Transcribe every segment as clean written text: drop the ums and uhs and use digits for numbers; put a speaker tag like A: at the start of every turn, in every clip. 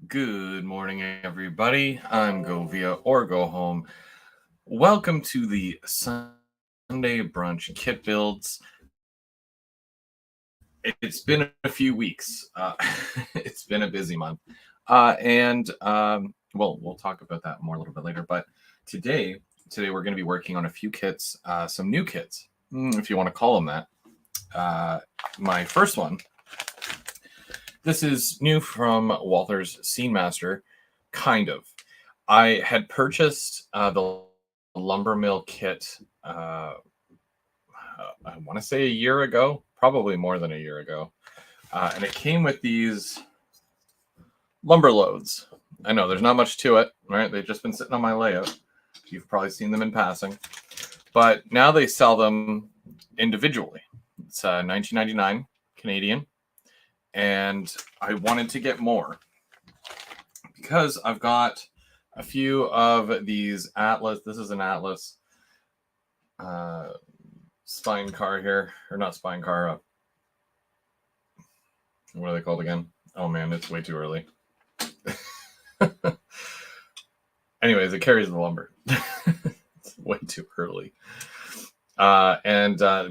A: Good morning, everybody. I'm Go Via or Go Home. Welcome to the Sunday Brunch Kit Builds. It's been a few weeks. It's been a busy month. We'll talk about that more a little bit later. But today we're going to be working on a few kits, some new kits, if you want to call them that. My first one. This is new from Walther's Scene Master, kind of. I had purchased the lumber mill kit, I want to say a year ago, probably more than a year ago. And it came with these lumber loads. I know there's not much to it, right? They've just been sitting on my layout. You've probably seen them in passing. But now they sell them individually. It's $19.99 Canadian. And I wanted to get more because I've got a few of these Atlas. This is an Atlas spine car here, or not spine car. What are they called again? Oh man, it's way too early. Anyways, it carries the lumber. It's way too early.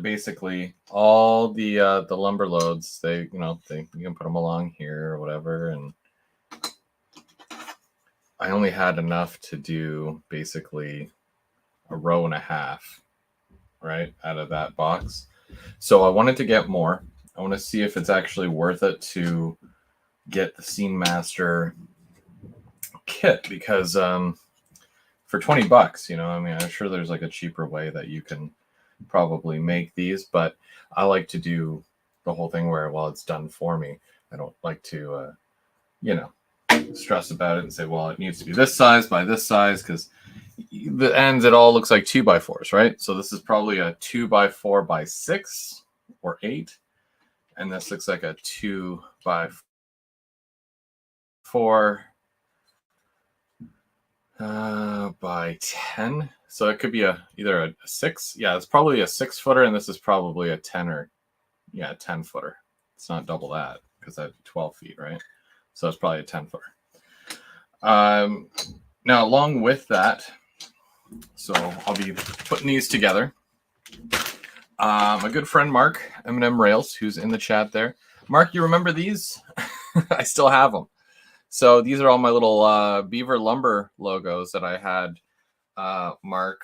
A: Basically all the lumber loads, you can put them along here or whatever. And I only had enough to do basically a row and a half, right, out of that box. So I wanted to get more. I want to see if it's actually worth it to get the Scene Master kit because for $20, I'm sure there's like a cheaper way that you can probably make these, but I like to do the whole thing where, well, it's done for me. I don't like to, stress about it and say, well, it needs to be this size by this size, because the ends, it all looks like 2x4s, right? So this is probably a 2x4x6 or 8, and this looks like a 2x4 by 10. So it could be either a 6. Yeah, it's probably a 6-footer, and this is probably a 10-footer. It's not double that because that'd be 12 feet, right? So it's probably a 10-footer. Now, along with that, so I'll be putting these together. My good friend Mark, M&M Rails, who's in the chat there. Mark, you remember these? I still have them. So these are all my little Beaver Lumber logos that I had Mark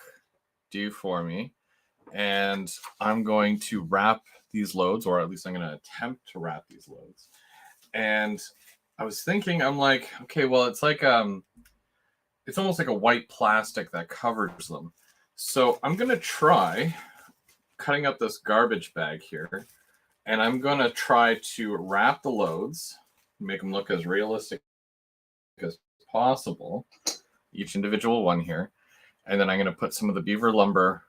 A: do for me. And I'm going to wrap these loads, or at least I'm going to attempt to wrap these loads. And I was thinking, I'm like, okay, well, it's like it's almost like a white plastic that covers them. So I'm going to try cutting up this garbage bag here, and I'm going to try to wrap the loads, make them look as realistic as possible, each individual one here. And then I'm going to put some of the Beaver Lumber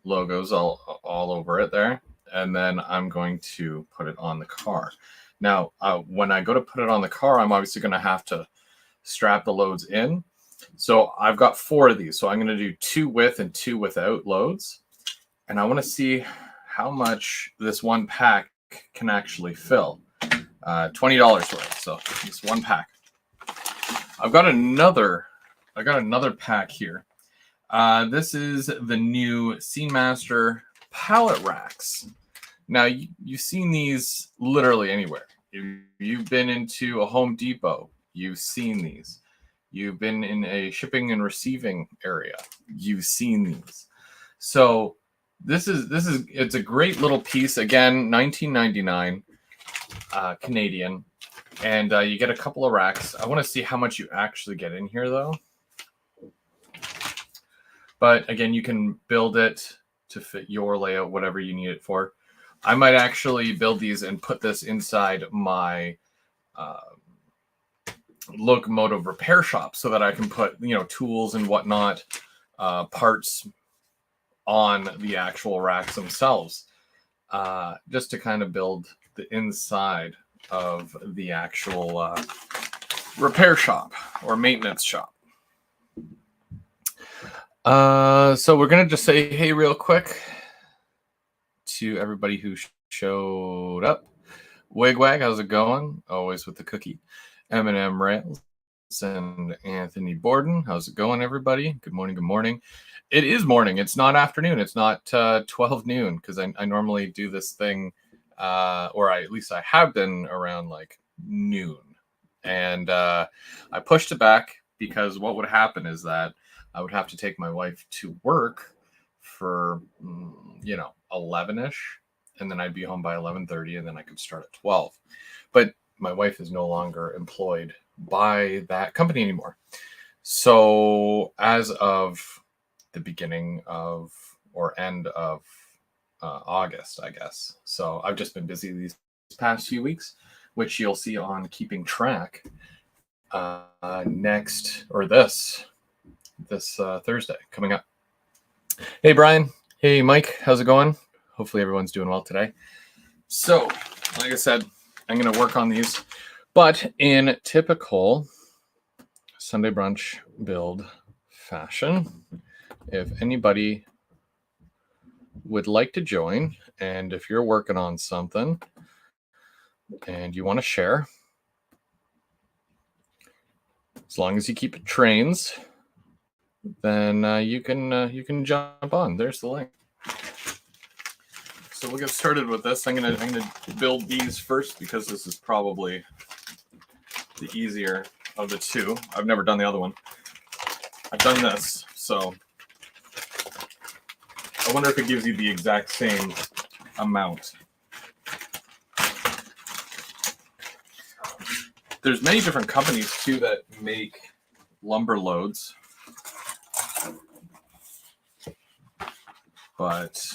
A: logos all over it there. And then I'm going to put it on the car. Now, when I go to put it on the car, I'm obviously going to have to strap the loads in. So I've got 4 of these. So I'm going to do 2 with and 2 without loads. And I want to see how much this one pack can actually fill. $20 worth. So just one pack. I've got another pack here. This is the new Scene Master pallet racks. Now, you've seen these literally anywhere. You've been into a Home Depot. You've seen these. You've been in a shipping and receiving area. You've seen these. So it's a great little piece. Again, $19.99 Canadian. And you get a couple of racks. I want to see how much you actually get in here, though. But again, you can build it to fit your layout, whatever you need it for. I might actually build these and put this inside my locomotive repair shop so that I can put, tools and whatnot, parts on the actual racks themselves, just to kind of build the inside of the actual repair shop or maintenance shop. So we're going to just say, hey, real quick to everybody who showed up. Wigwag, how's it going? Always with the cookie. M&M Rails and Anthony Borden. How's it going, everybody? Good morning. Good morning. It is morning. It's not afternoon. It's not 12 noon because I normally do this thing, at least I have been around like noon. And I pushed it back because what would happen is that I would have to take my wife to work for, 11-ish. And then I'd be home by 11:30 and then I could start at 12. But my wife is no longer employed by that company anymore. So as of the beginning of or end of August, I guess. So I've just been busy these past few weeks, which you'll see on Keeping Track this Thursday coming up. Hey, Brian. Hey, Mike. How's it going? Hopefully everyone's doing well today. So, like I said, I'm going to work on these, but in typical Sunday brunch build fashion, if anybody would like to join, and if you're working on something and you want to share, as long as you keep it trains, then you can jump on. There's the link. So we'll get started with this. I'm gonna build these first because this is probably the easier of the two. I've never done the other one. I've done this, so I wonder if it gives you the exact same amount. There's many different companies too that make lumber loads, but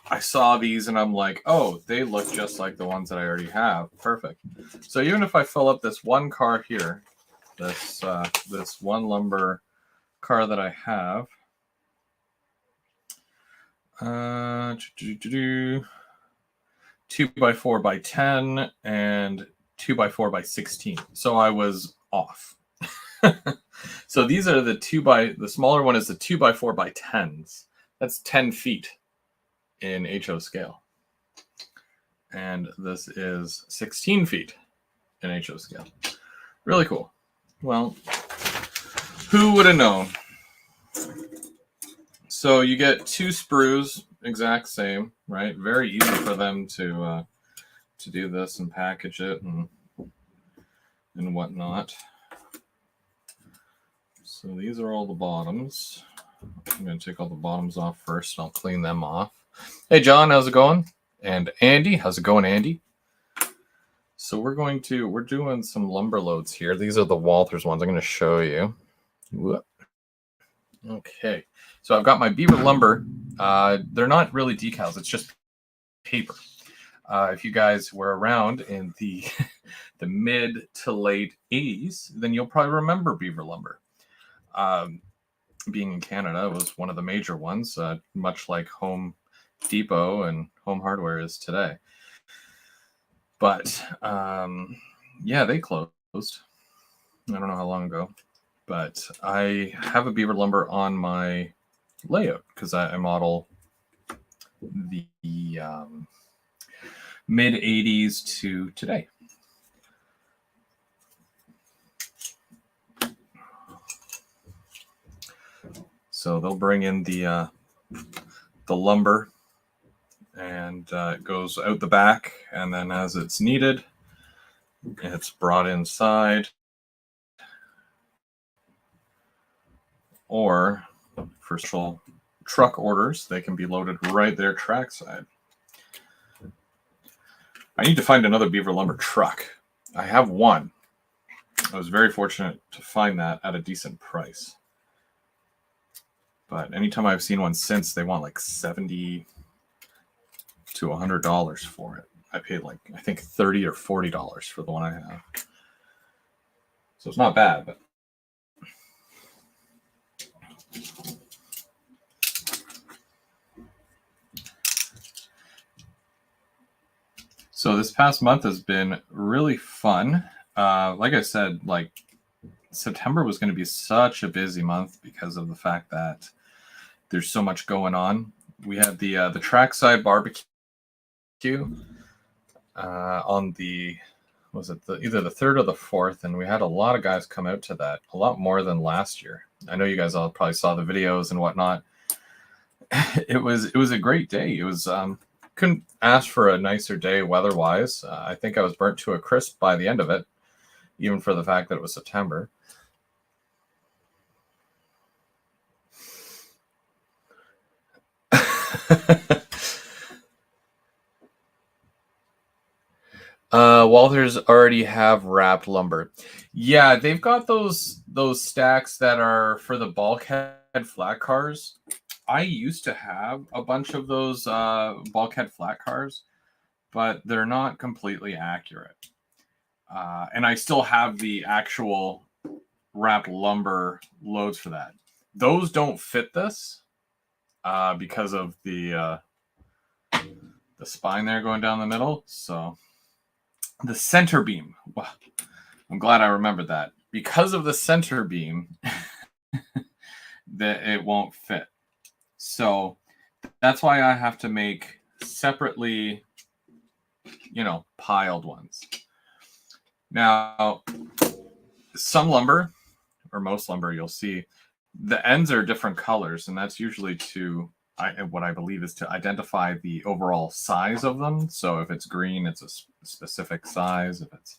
A: I saw these and I'm like, oh, they look just like the ones that I already have. Perfect. So even if I fill up this one car here, this one lumber car that I have, 2x4x10 and 2x4x16. So I was off. So these are the smaller one is the 2x4x10s. That's 10 feet in HO scale. And this is 16 feet in HO scale. Really cool. Well, who would have known? So you get two sprues, exact same, right? Very easy for them to do this and package it and whatnot. So these are all the bottoms. I'm going to take all the bottoms off first and I'll clean them off. Hey, John, how's it going? And Andy, how's it going, Andy? So we're doing some lumber loads here. These are the Walters ones. I'm going to show you. Whoop. Okay. So I've got my beaver lumber. They're not really decals. It's just paper. If you guys were around in the mid to late 80s, then you'll probably remember beaver lumber. Being in Canada, it was one of the major ones, much like Home Depot and Home Hardware is today. But they closed. I don't know how long ago, but I have a beaver lumber on my layout because I model the mid 80s to today. So they'll bring in the lumber and it goes out the back, and then as it's needed, it's brought inside. Or for special truck orders, they can be loaded right there trackside. I need to find another beaver lumber truck. I have one. I was very fortunate to find that at a decent price. But anytime I've seen one since, they want like $70 to $100 for it. I paid like, I think $30 or $40 for the one I have. So it's not bad, but so this past month has been really fun. Like I said, like September was going to be such a busy month because of the fact that there's so much going on. We had the trackside barbecue on the was it either the 3rd or the 4th, and we had a lot of guys come out to that, a lot more than last year. I know you guys all probably saw the videos and whatnot. It was a great day. It was couldn't ask for a nicer day weather-wise. I think I was burnt to a crisp by the end of it, even for the fact that it was September. Walters already have wrapped lumber. Yeah, they've got those stacks that are for the bulkhead flat cars. I used to have a bunch of those bulkhead flat cars, but they're not completely accurate. And I still have the actual wrapped lumber loads for that. Those don't fit this because of the spine there going down the middle. So the center beam. Well, I'm glad I remembered that. Because of the center beam, that it won't fit. So that's why I have to make separately, piled ones. Now, some lumber, or most lumber, you'll see the ends are different colors, and that's usually what I believe is to identify the overall size of them. So if it's green, it's a specific size. If it's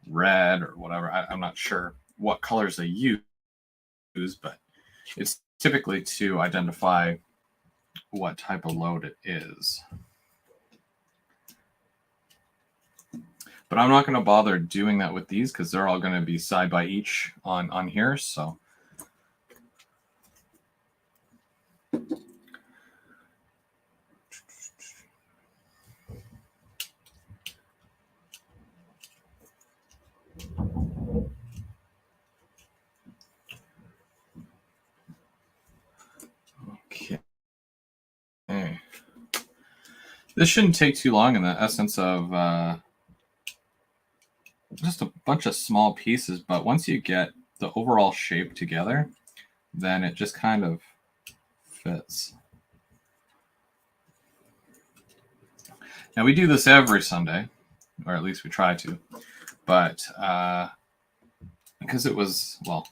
A: red or whatever, I'm not sure what colors they use, but it's typically to identify what type of load it is. But I'm not going to bother doing that with these because they're all going to be side by each on here. So okay. This shouldn't take too long in the essence of just a bunch of small pieces, but once you get the overall shape together, then it just kind of fits. Now we do this every Sunday, or at least we try to, but because it was, well,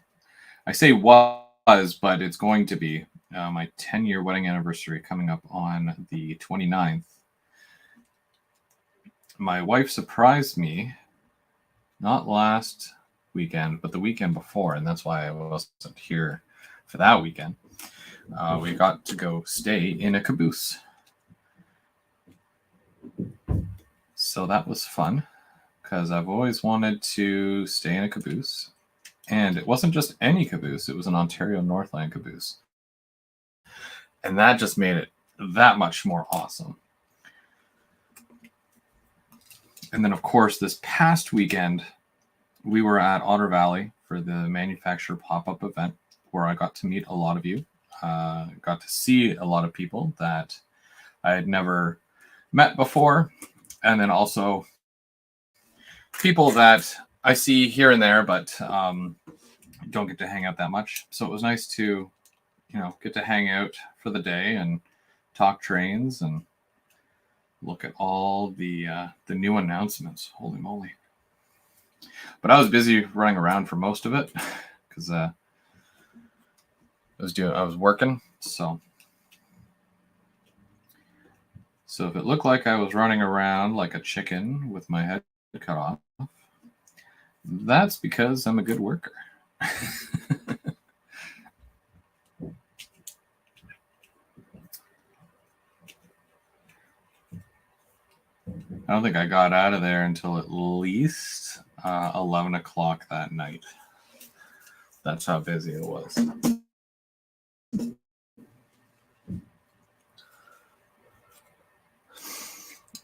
A: I say was, but it's going to be my 10-year wedding anniversary coming up on the 29th. My wife surprised me, not last weekend, but the weekend before, and that's why I wasn't here for that weekend. We got to go stay in a caboose. So that was fun, because I've always wanted to stay in a caboose. And it wasn't just any caboose, it was an Ontario Northland caboose. And that just made it that much more awesome. And then, of course, this past weekend, we were at Otter Valley for the manufacturer pop-up event, where I got to meet a lot of you. Got to see a lot of people that I had never met before. And then also people that I see here and there, but don't get to hang out that much. So it was nice to, get to hang out for the day and talk trains and look at all the new announcements. Holy moly. But I was busy running around for most of it because I was working. So if it looked like I was running around like a chicken with my head cut off, that's because I'm a good worker. I don't think I got out of there until at least 11 o'clock that night. That's how busy it was.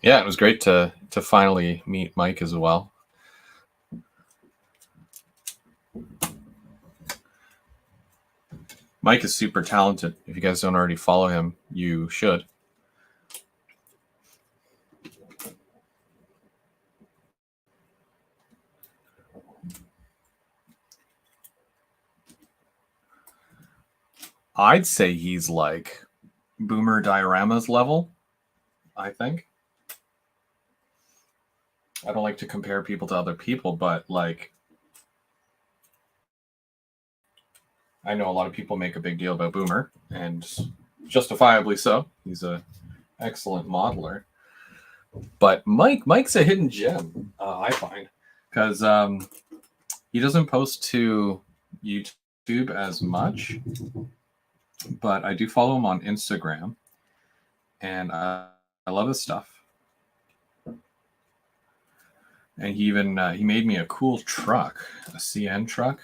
A: Yeah, it was great to finally meet Mike as well. Mike is super talented. If you guys don't already follow him, you should. I'd say he's like Boomer Diorama's level, I think. I don't like to compare people to other people, but like, I know a lot of people make a big deal about Boomer, and justifiably so. He's a excellent modeler. But Mike's a hidden gem, I find, because he doesn't post to YouTube as much, but I do follow him on Instagram, and I love his stuff. And he even he made me a cool truck, a CN truck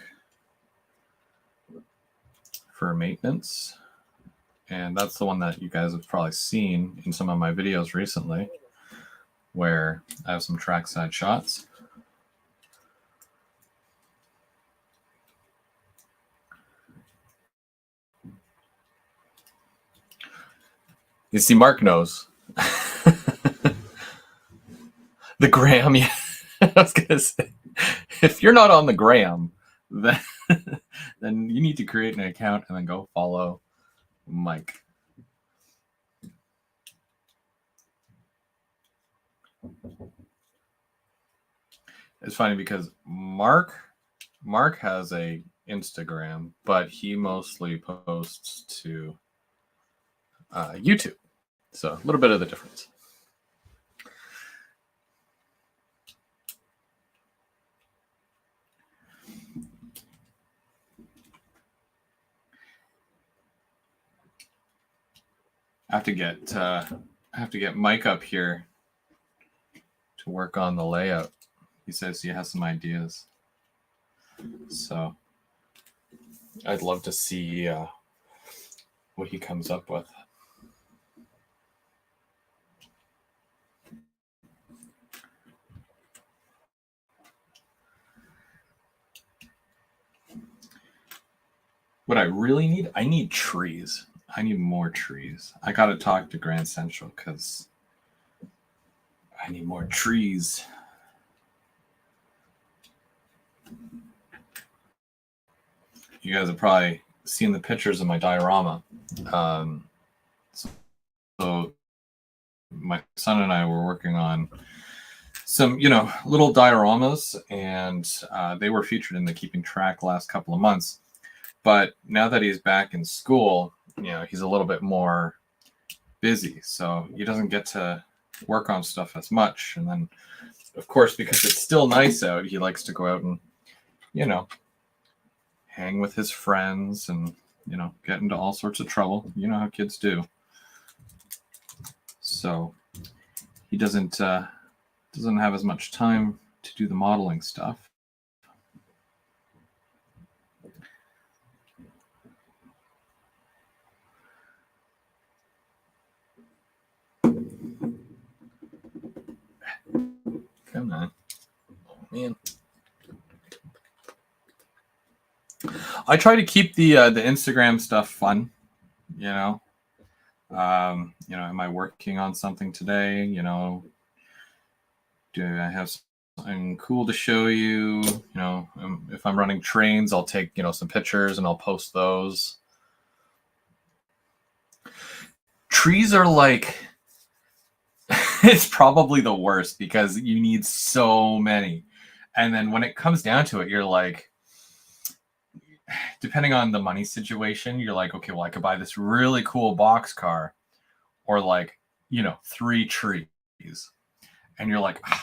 A: for maintenance. And that's the one that you guys have probably seen in some of my videos recently, where I have some trackside shots. You see, Mark knows. The gram, yeah. I was going to say, if you're not on the gram, then you need to create an account and then go follow Mike. It's funny because Mark has a Instagram, but he mostly posts to YouTube. So a little bit of the difference. I have to get Mike up here to work on the layout. He says he has some ideas. So I'd love to see what he comes up with. What I really need, I need trees. I need more trees. I got to talk to Grand Central because I need more trees. You guys have probably seen the pictures of my diorama. So my son and I were working on some, little dioramas, and they were featured in the Keeping Track last couple of months. But now that he's back in school, he's a little bit more busy, so he doesn't get to work on stuff as much. And then, of course, because it's still nice out, he likes to go out and, hang with his friends and, get into all sorts of trouble. You know how kids do. So he doesn't have as much time to do the modeling stuff. Come on. Oh, man. I try to keep the Instagram stuff fun, am I working on something today? Do I have something cool to show you? If I'm running trains, I'll take, some pictures and I'll post those. Trees are like, it's probably the worst because you need so many. And then when it comes down to it, you're like, depending on the money situation, you're like, okay, well, I could buy this really cool box car or 3 trees. And you're like, I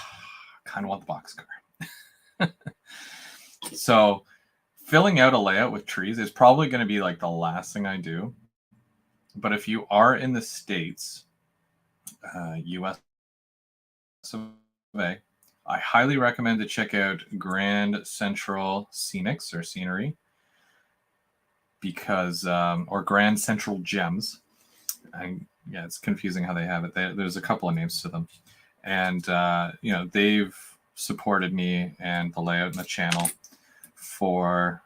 A: kind of want the box car. So filling out a layout with trees is probably going to be like the last thing I do. But if you are in the States, US of A, I highly recommend to check out Grand Central Scenics or Scenery, because or Grand Central Gems. It's confusing how they have it. There's a couple of names to them, and they've supported me and the layout and the channel for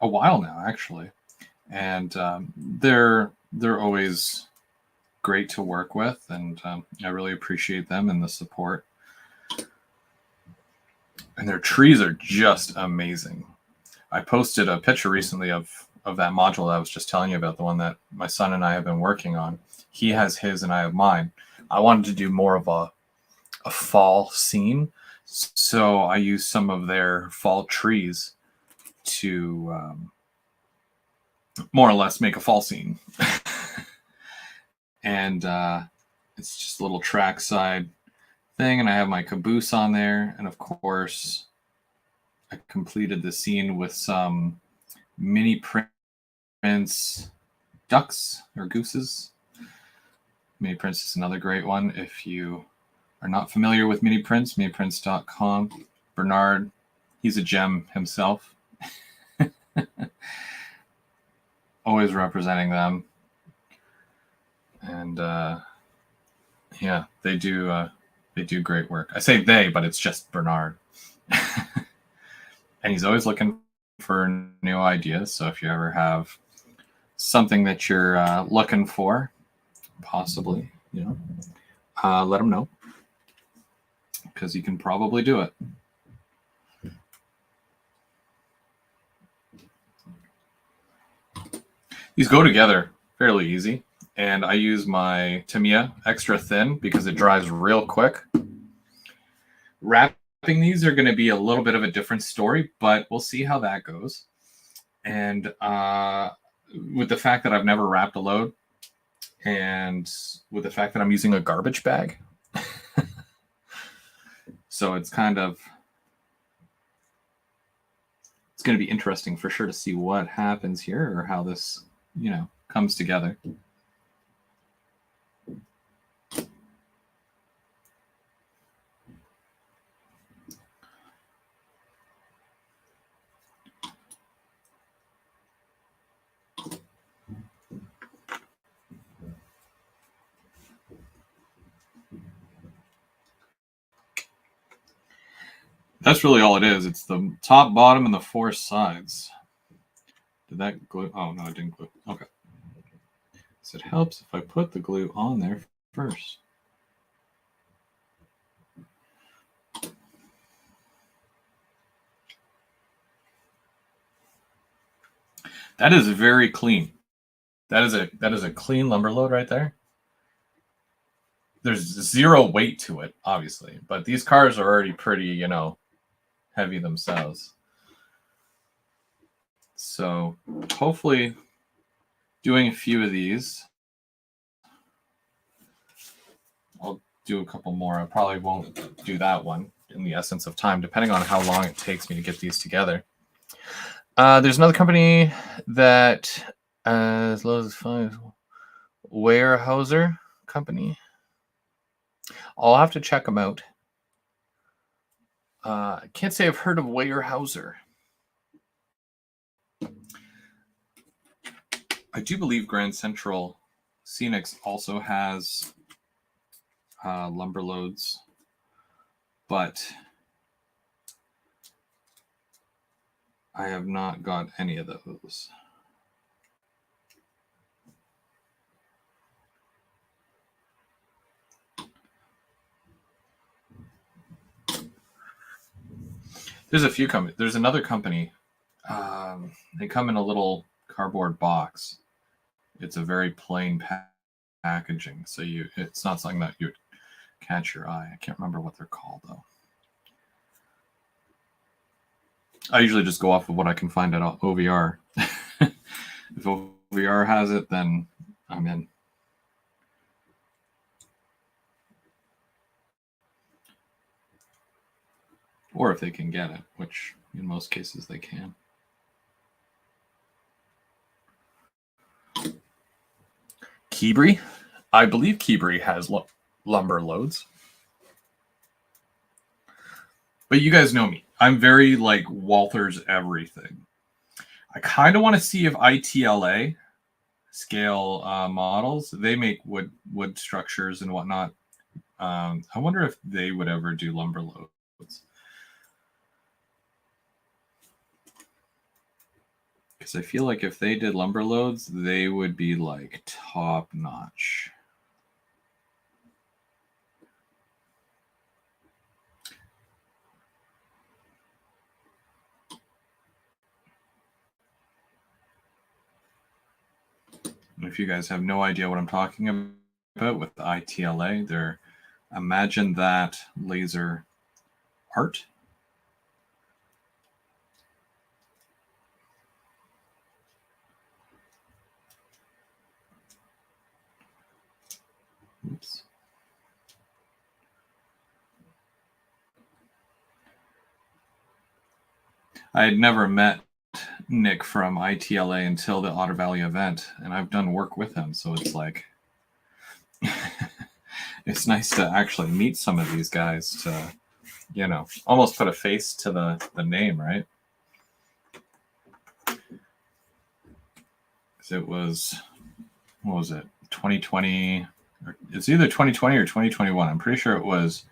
A: a while now, actually, and they're always great to work with, and I really appreciate them and the support. And their trees are just amazing. I posted a picture recently of that module that I was just telling you about, the one that my son and I have been working on. He has his and I have mine. I wanted to do more of a fall scene. So I use some of their fall trees to more or less make a fall scene. And it's just a little trackside thing, and I have my caboose on there, and of course I completed the scene with some mini prince ducks or gooses. Mini Prince is another great one. If you are not familiar with Mini Prince, miniprince.com, Bernard, he's a gem himself. Always representing them. And yeah, they do great work. I say they, but it's just Bernard. And he's always looking for new ideas. So if you ever have something that you're looking for, possibly, let him know, because he can probably do it. These go together fairly easy, and I use my Tamiya extra thin because it dries real quick. Wrapping these are going to be a little bit of a different story, but we'll see how that goes. And with the fact that I've never wrapped a load, and with the fact that I'm using a garbage bag, so it's going to be interesting for sure to see what happens here, or how this comes together. That's really all it is. It's the top, bottom, and the four sides. Did that glue? Oh, no, it didn't glue. Okay. So it helps if I put the glue on there first. That is very clean. That is a clean lumber load right there. There's zero weight to it, obviously, but these cars are already pretty, heavy themselves. So hopefully doing a few of these, I'll do a couple more. I probably won't do that one in the essence of time, depending on how long it takes me to get these together. There's another company that as low as 5, Weyerhaeuser company. I'll have to check them out. I can't say I've heard of Weyerhaeuser. I do believe Grand Central Scenics also has lumber loads, but I have not got any of those. There's a few companies. There's another company. They come in a little cardboard box. It's a very plain packaging, so it's not something that you catch your eye. I can't remember what they're called though. I usually just go off of what I can find at OVR. If OVR has it, then I'm in. Or if they can get it, which in most cases they can. Keebri? I believe Keebri has lumber loads. But you guys know me. I'm very like Walther's everything. I kind of want to see if ITLA scale models, they make wood structures and whatnot. I wonder if they would ever do lumber loads. Because I feel like if they did lumber loads, they would be like top notch. If you guys have no idea what I'm talking about with the ITLA, they're Imagine That laser art. Oops. I had never met Nick from ITLA until the Otter Valley event, and I've done work with him, so it's like it's nice to actually meet some of these guys to, you know, almost put a face to the name, right? It was, what was it, 2020? It's either 2020 or 2021. I'm pretty sure it was.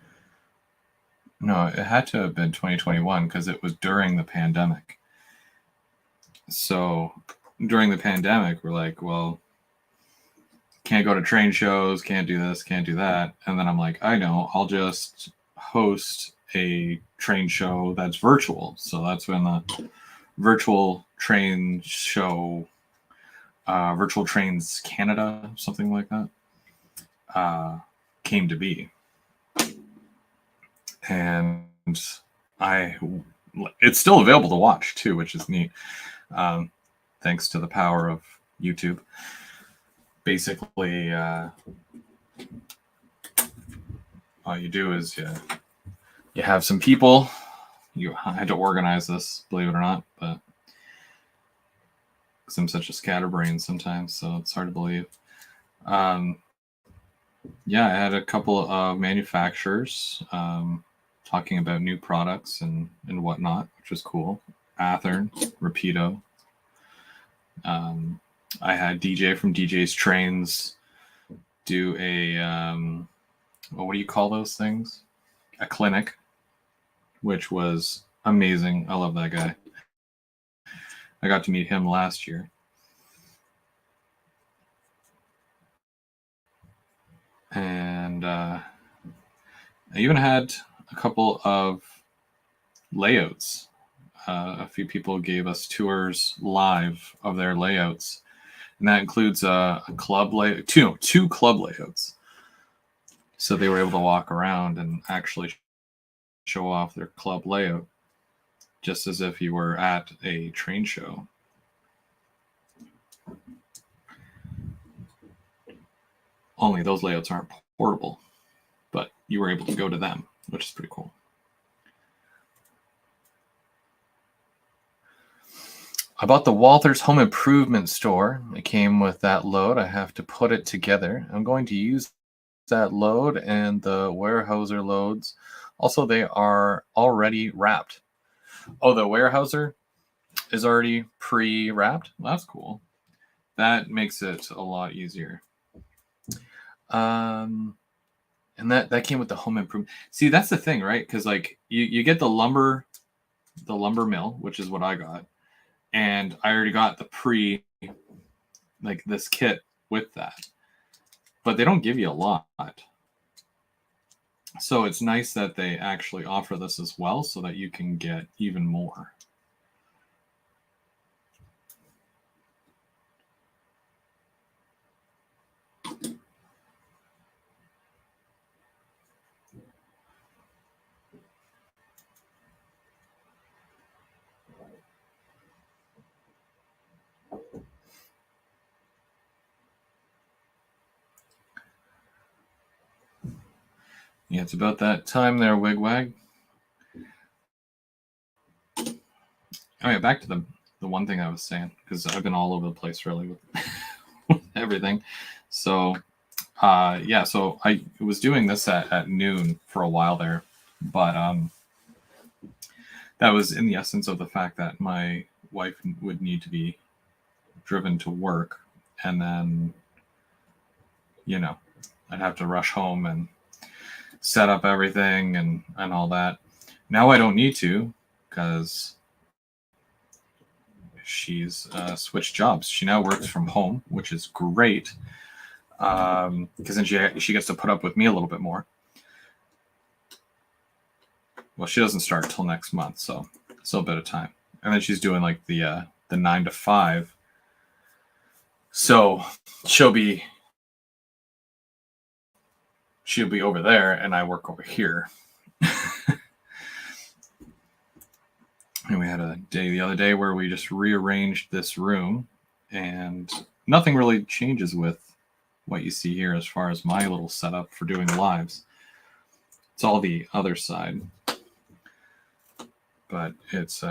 A: No, it had to have been 2021 because it was during the pandemic. So during the pandemic, we're like, well, can't go to train shows, can't do this, can't do that. And then I'm like, I know, I'll just host a train show that's virtual. So that's when the virtual train show, Virtual Trains Canada, something like that, came to be. And it's still available to watch too, which is neat. Thanks to the power of YouTube. Basically, all you do is you have some people. I had to organize this, believe it or not, but because I'm such a scatterbrain sometimes, so it's hard to believe. Yeah, I had a couple of manufacturers talking about new products and whatnot, which was cool. Athearn, Rapido. I had DJ from DJ's Trains do a, what do you call those things? A clinic, which was amazing. I love that guy. I got to meet him last year. And I even had a couple of layouts. A few people gave us tours live of their layouts, and that includes a club layout, two club layouts. So they were able to walk around and actually show off their club layout, just as if you were at a train show. Only those layouts aren't portable, but you were able to go to them, which is pretty cool. I bought the Walther's Home Improvement Store. It came with that load. I have to put it together. I'm going to use that load and the Weyerhaeuser loads. Also, they are already wrapped. Oh, the Weyerhaeuser is already pre-wrapped? Well, that's cool. That makes it a lot easier. And that came with the home improvement. See, that's the thing, right? Because like you get the lumber mill, which is what I got. And I already got the like this kit with that. But they don't give you a lot. So it's nice that they actually offer this as well so that you can get even more. Yeah, it's about that time there, Wigwag. Oh yeah, back to the one thing I was saying, because I've been all over the place really with everything. So yeah, so I was doing this at noon for a while there, but that was in the essence of the fact that my wife would need to be driven to work, and then, you know, I'd have to rush home and set up everything and all that. Now I don't need to, because she's switched jobs. She now works from home, which is great, because then she gets to put up with me a little bit more. Well, she doesn't start till next month, so still a bit of time. And then she's doing like the 9 to 5. So she'll be over there, and I work over here. And we had a day the other day where we just rearranged this room, and nothing really changes with what you see here as far as my little setup for doing lives. It's all the other side. But it's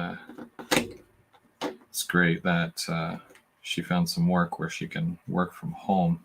A: great that she found some work where she can work from home.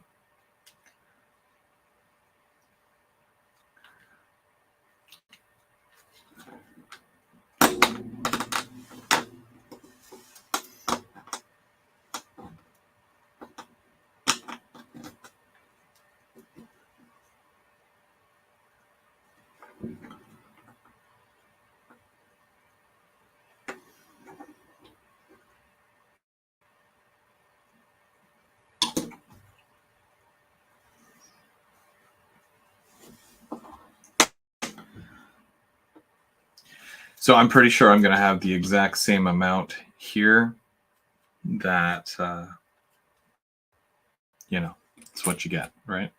A: So I'm pretty sure I'm going to have the exact same amount here that, it's what you get, right?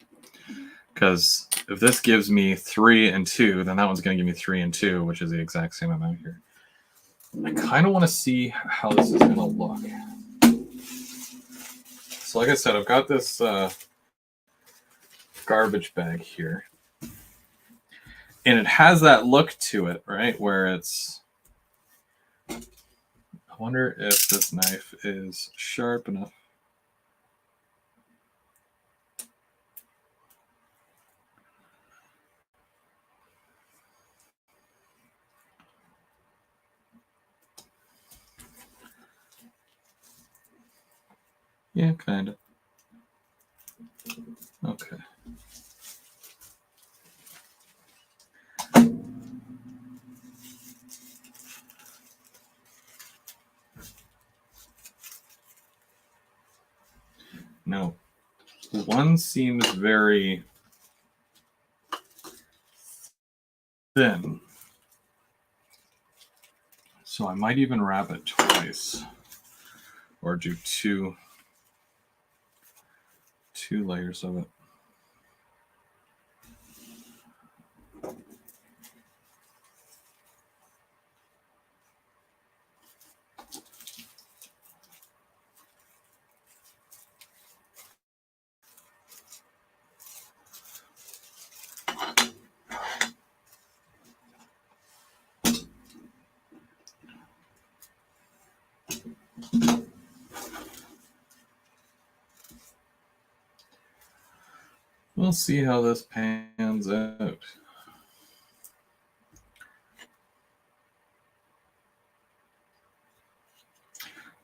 A: Because if this gives me 3 and 2, then that one's going to give me 3 and 2, which is the exact same amount here. I kind of want to see how this is going to look. So like I said, I've got this garbage bag here. And it has that look to it, right? Where it's... I wonder if this knife is sharp enough. Yeah, kind of. Okay. No. One seems very thin. So I might even wrap it twice. Or do two layers of it. We'll see how this pans out.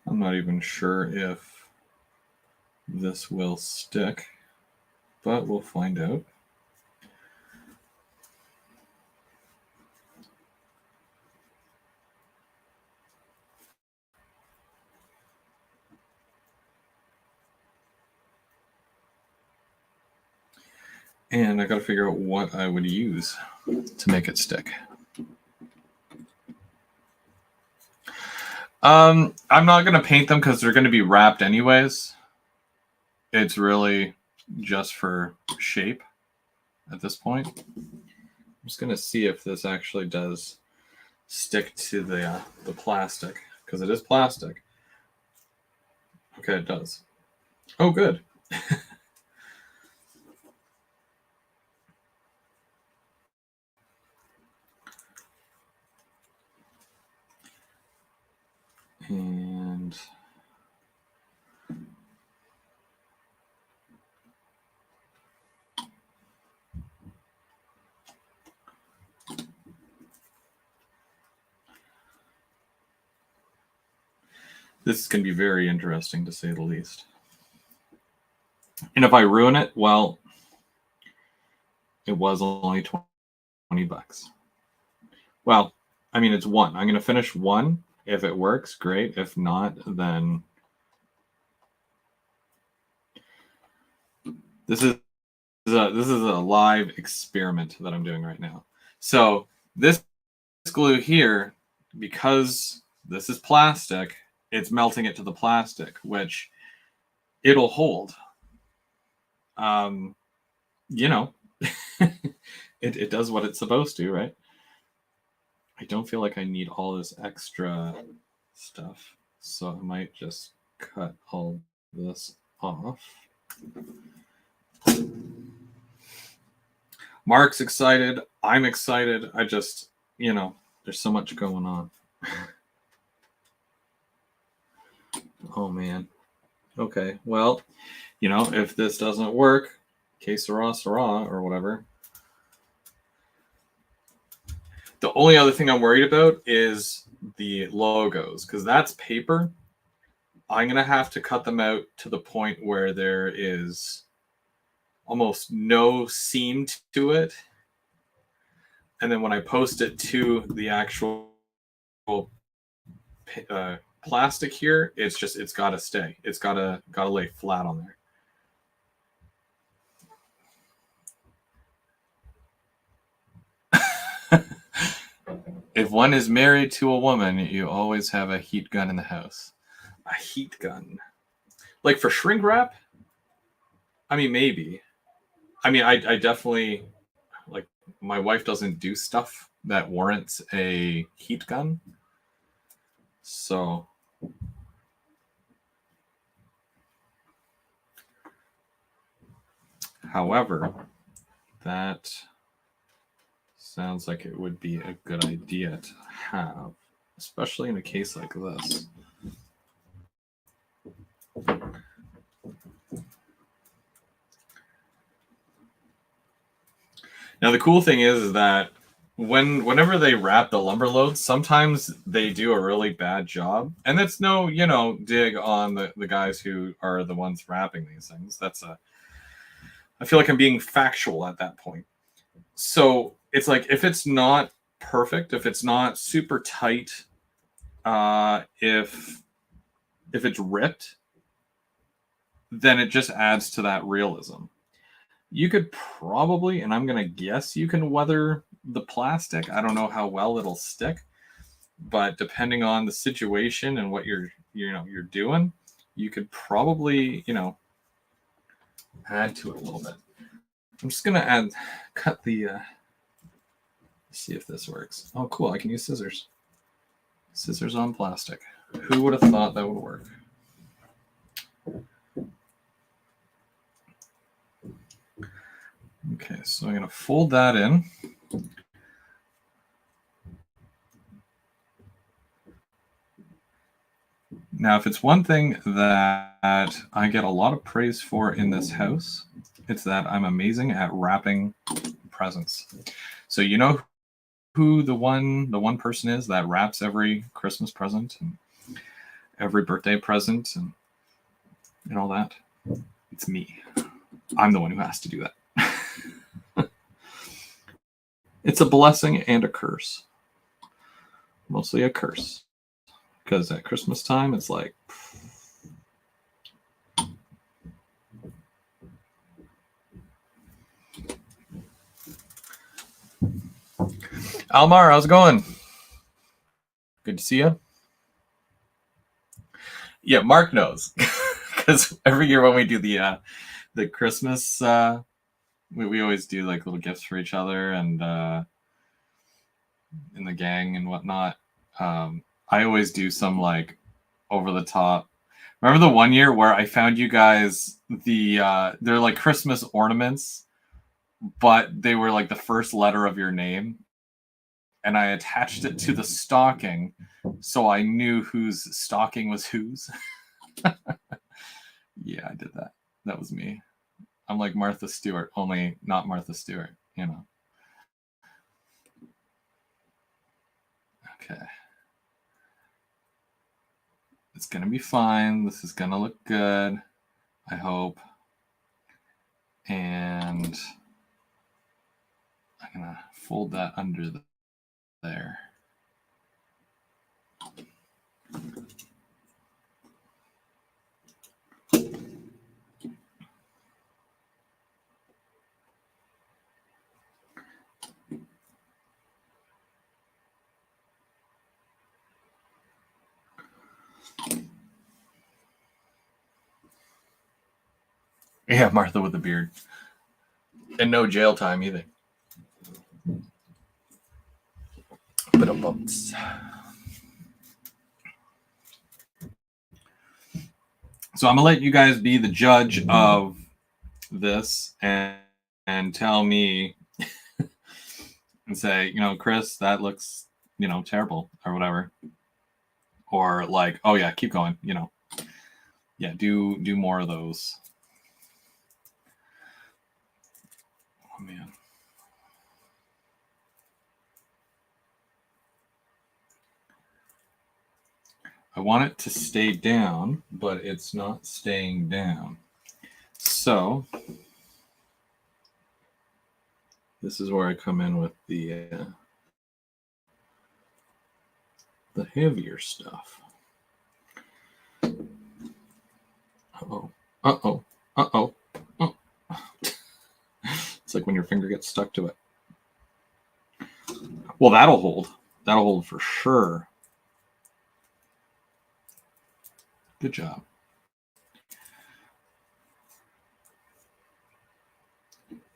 A: I'm not even sure if this will stick, but we'll find out. And I got to figure out what I would use to make it stick. I'm not going to paint them because they're going to be wrapped anyways. It's really just for shape at this point. I'm just going to see if this actually does stick to the plastic, because it is plastic. Okay, it does. Oh, good. And this is going to be very interesting, to say the least. And if I ruin it, well, it was only $20. Well, I mean, it's one. I'm going to finish one. If it works, great. If not, then this is a live experiment that I'm doing right now. So this glue here, because this is plastic, it's melting it to the plastic, which it'll hold. It does what it's supposed to, right? I don't feel like I need all this extra stuff, so I might just cut all this off. Mark's excited. I'm excited. I just, there's so much going on. Oh, man. Okay, well, if this doesn't work, que sera, sera, or whatever. The only other thing I'm worried about is the logos, because that's paper. I'm going to have to cut them out to the point where there is almost no seam to it. And then when I post it to the actual plastic here, it's got to stay. It's got to lay flat on there. If one is married to a woman, you always have a heat gun in the house. A heat gun. Like for shrink wrap? I mean, maybe. I mean, I definitely, like, my wife doesn't do stuff that warrants a heat gun. So, however, that sounds like it would be a good idea to have, especially in a case like this. Now, the cool thing is that whenever they wrap the lumber loads, sometimes they do a really bad job. And that's no, dig on the guys who are the ones wrapping these things. I feel like I'm being factual at that point. So it's like, if it's not perfect, if it's not super tight, if it's ripped, then it just adds to that realism. You could probably, and I'm going to guess you can weather the plastic. I don't know how well it'll stick, but depending on the situation and what you're doing, you could probably, add to it a little bit. I'm just going to cut the, see if this works. Oh, cool. I can use scissors. Scissors on plastic. Who would have thought that would work? Okay, so I'm going to fold that in. Now, if it's one thing that I get a lot of praise for in this house, it's that I'm amazing at wrapping presents. So you know who the one person is that wraps every Christmas present and every birthday present and all that? It's me. I'm the one who has to do that. It's a blessing and a curse. Mostly a curse. Because at Christmas time, it's like... Almar, how's it going? Good to see you. Yeah, Mark knows. Because every year when we do the Christmas... we always do like little gifts for each other and in the gang and whatnot. I always do some like over the top. Remember the one year where I found you guys they're like Christmas ornaments, but they were like the first letter of your name, and I attached it to the stocking, so I knew whose stocking was whose. Yeah, I did that. That was me. I'm like Martha Stewart, only not Martha Stewart, Okay. It's going to be fine. This is going to look good, I hope. And I'm going to fold that under there. Yeah, Martha with the beard. And no jail time either. So I'm gonna let you guys be the judge of this and tell me and say, Chris, that looks, terrible or whatever. Or like, oh yeah, keep going, Yeah, do more of those. Oh man. I want it to stay down, but it's not staying down. So this is where I come in with the heavier stuff. Uh-oh. Uh-oh. Uh-oh. Oh. It's like when your finger gets stuck to it. Well, that'll hold. That'll hold for sure. Good job.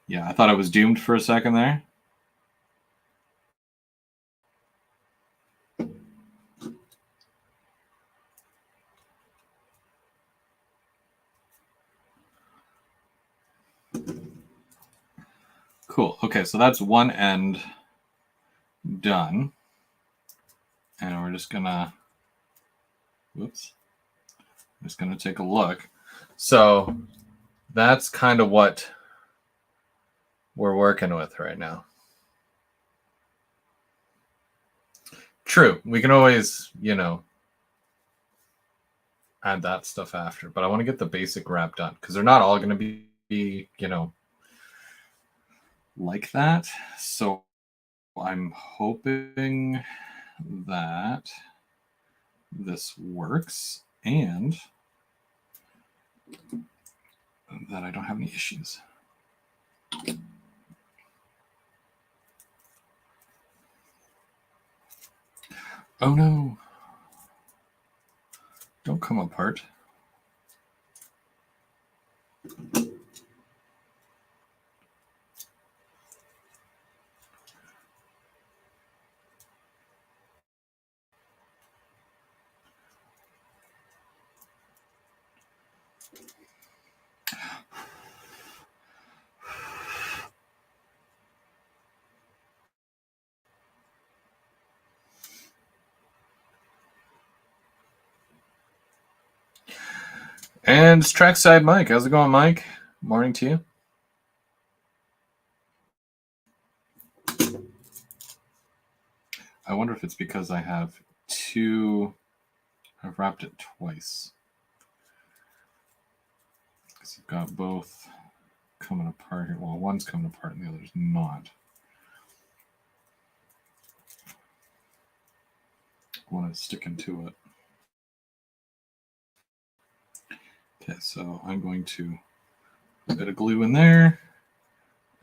A: Yeah, I thought I was doomed for a second there. Cool. Okay, so that's one end done. And we're just gonna, just gonna take a look. So that's kind of what we're working with right now. True. We can always, add that stuff after, but I want to get the basic wrap done because they're not all going to be, like that. So I'm hoping that this works and that I don't have any issues. Oh no. Don't come apart. And it's Trackside Mike. How's it going, Mike? Morning to you. I wonder if it's because I have I've wrapped it twice. Because I've got both coming apart here. Well, one's coming apart and the other's not. One is sticking to it. Okay, so I'm going to put a bit of glue in there,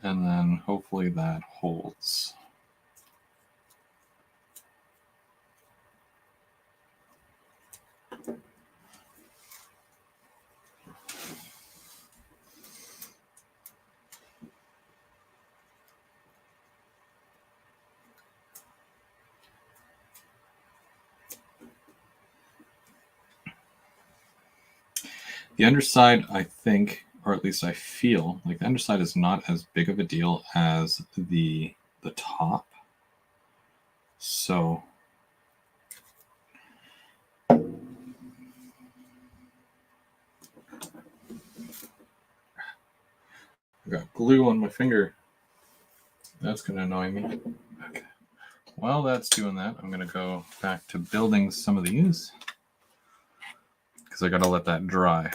A: and then hopefully that holds. The underside, I think, or at least I feel like the underside is not as big of a deal as the top. So I've got glue on my finger. That's going to annoy me. Okay. While that's doing that, I'm going to go back to building some of these because I got to let that dry.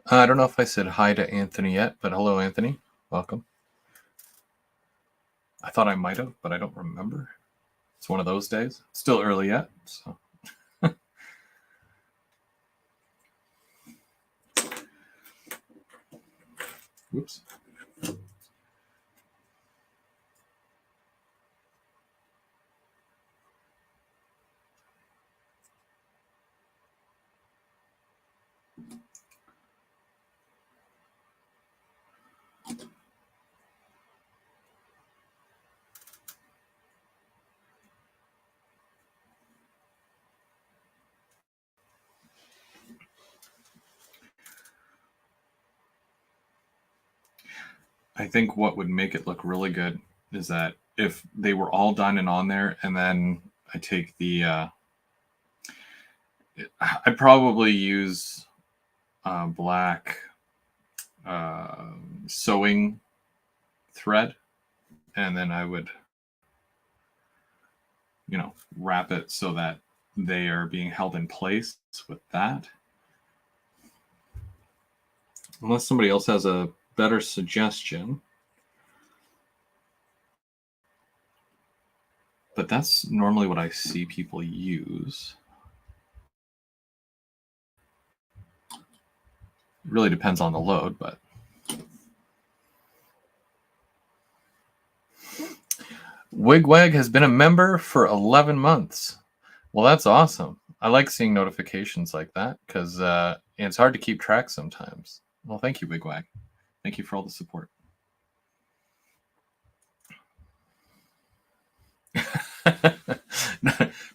A: I don't know if I said hi to Anthony yet, but hello, Anthony. Welcome. I thought I might have, but I don't remember. It's one of those days. Still early yet, so. Whoops. I think what would make it look really good is that if they were all done and on there, and then I take the, I'd probably use black sewing thread, and then I would, wrap it so that they are being held in place with that. Unless somebody else has a better suggestion. But that's normally what I see people use. It really depends on the load, but. Wigwag has been a member for 11 months. Well, that's awesome. I like seeing notifications like that because it's hard to keep track sometimes. Well, thank you, Wigwag. Thank you for all the support.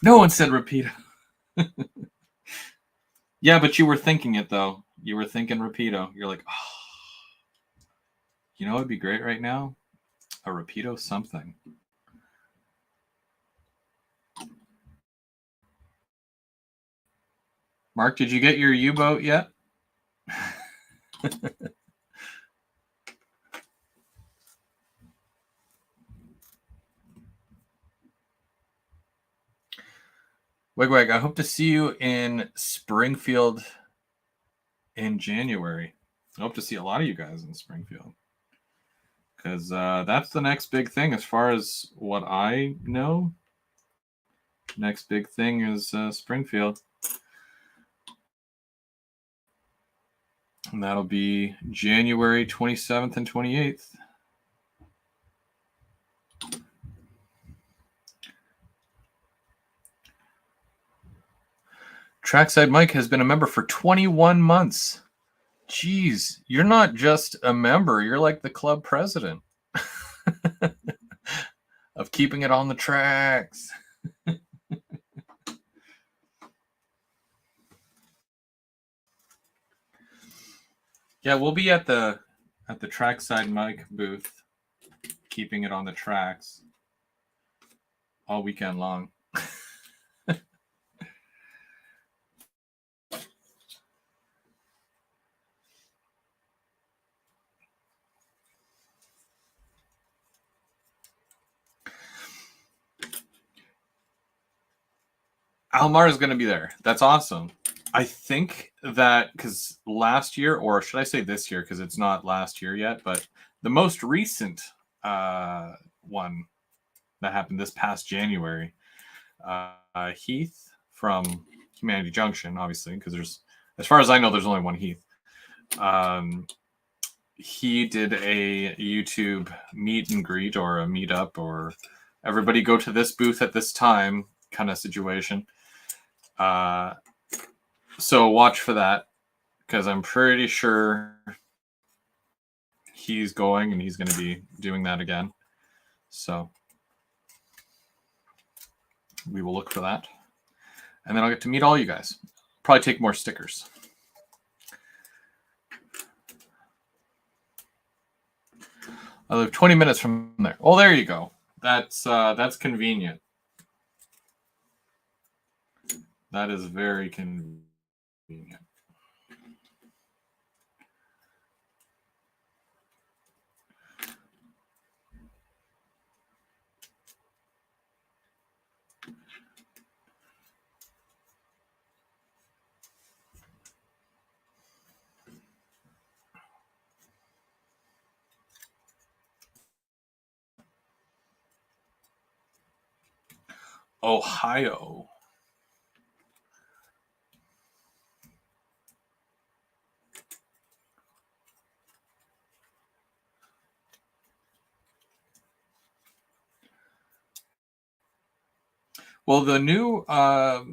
A: No one said Rapido. Yeah, but you were thinking it, though. You were thinking Rapido. You're like, oh, you know what would be great right now? A Rapido something. Mark, did you get your U-boat yet? Wigwag, I hope to see you in Springfield in January. I hope to see a lot of you guys in Springfield. Because that's the next big thing as far as what I know. Next big thing is Springfield. And that'll be January 27th and 28th. Trackside Mike has been a member for 21 months. Jeez, you're not just a member, you're like the club president of keeping it on the tracks. Yeah, we'll be at the Trackside Mike booth, keeping it on the tracks all weekend long. Almar is going to be there. That's awesome. I think that because last year, or should I say this year, because it's not last year yet, but the most recent one that happened this past January, Heath from Humanity Junction, obviously, because there's, as far as I know, there's only one Heath. He did a YouTube meet and greet or a meetup or everybody go to this booth at this time kind of situation. So watch for that because I'm pretty sure he's going and he's going to be doing that again. So we will look for that. And then I'll get to meet all you guys. Probably take more stickers. I live 20 minutes from there. Oh, there you go. That's convenient. That is very convenient. Ohio. Well, the new I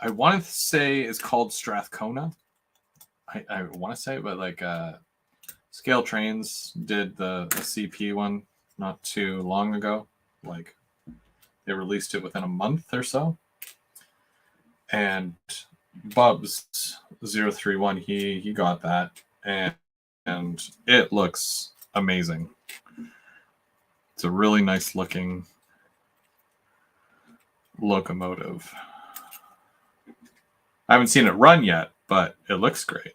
A: want to say it's called Strathcona. I want to say, but like Scale Trains did the CP one not too long ago. Like they released it within a month or so. And Bubs 031, he got that, and it looks amazing. It's a really nice looking locomotive. I haven't seen it run yet, but it looks great.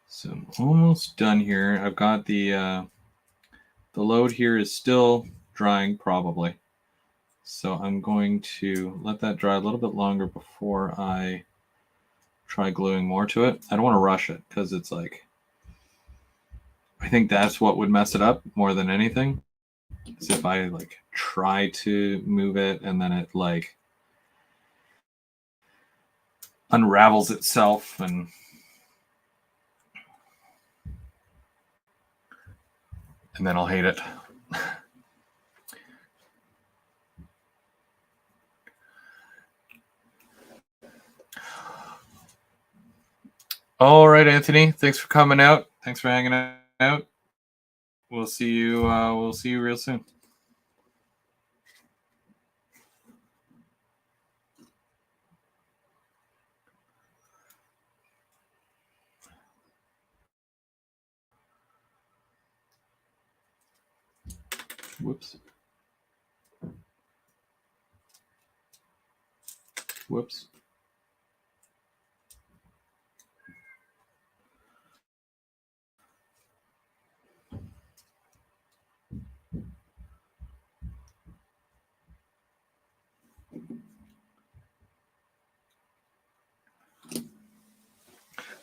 A: So I'm almost done here. I've got the load here is still drying probably. So I'm going to let that dry a little bit longer before I try gluing more to it. I don't want to rush it because it's like, I think that's what would mess it up more than anything. Is if I like try to move it and then it like unravels itself and then I'll hate it. All right, Anthony. Thanks for coming out. Thanks for hanging out. We'll see you. We'll see you real soon. Whoops. Whoops.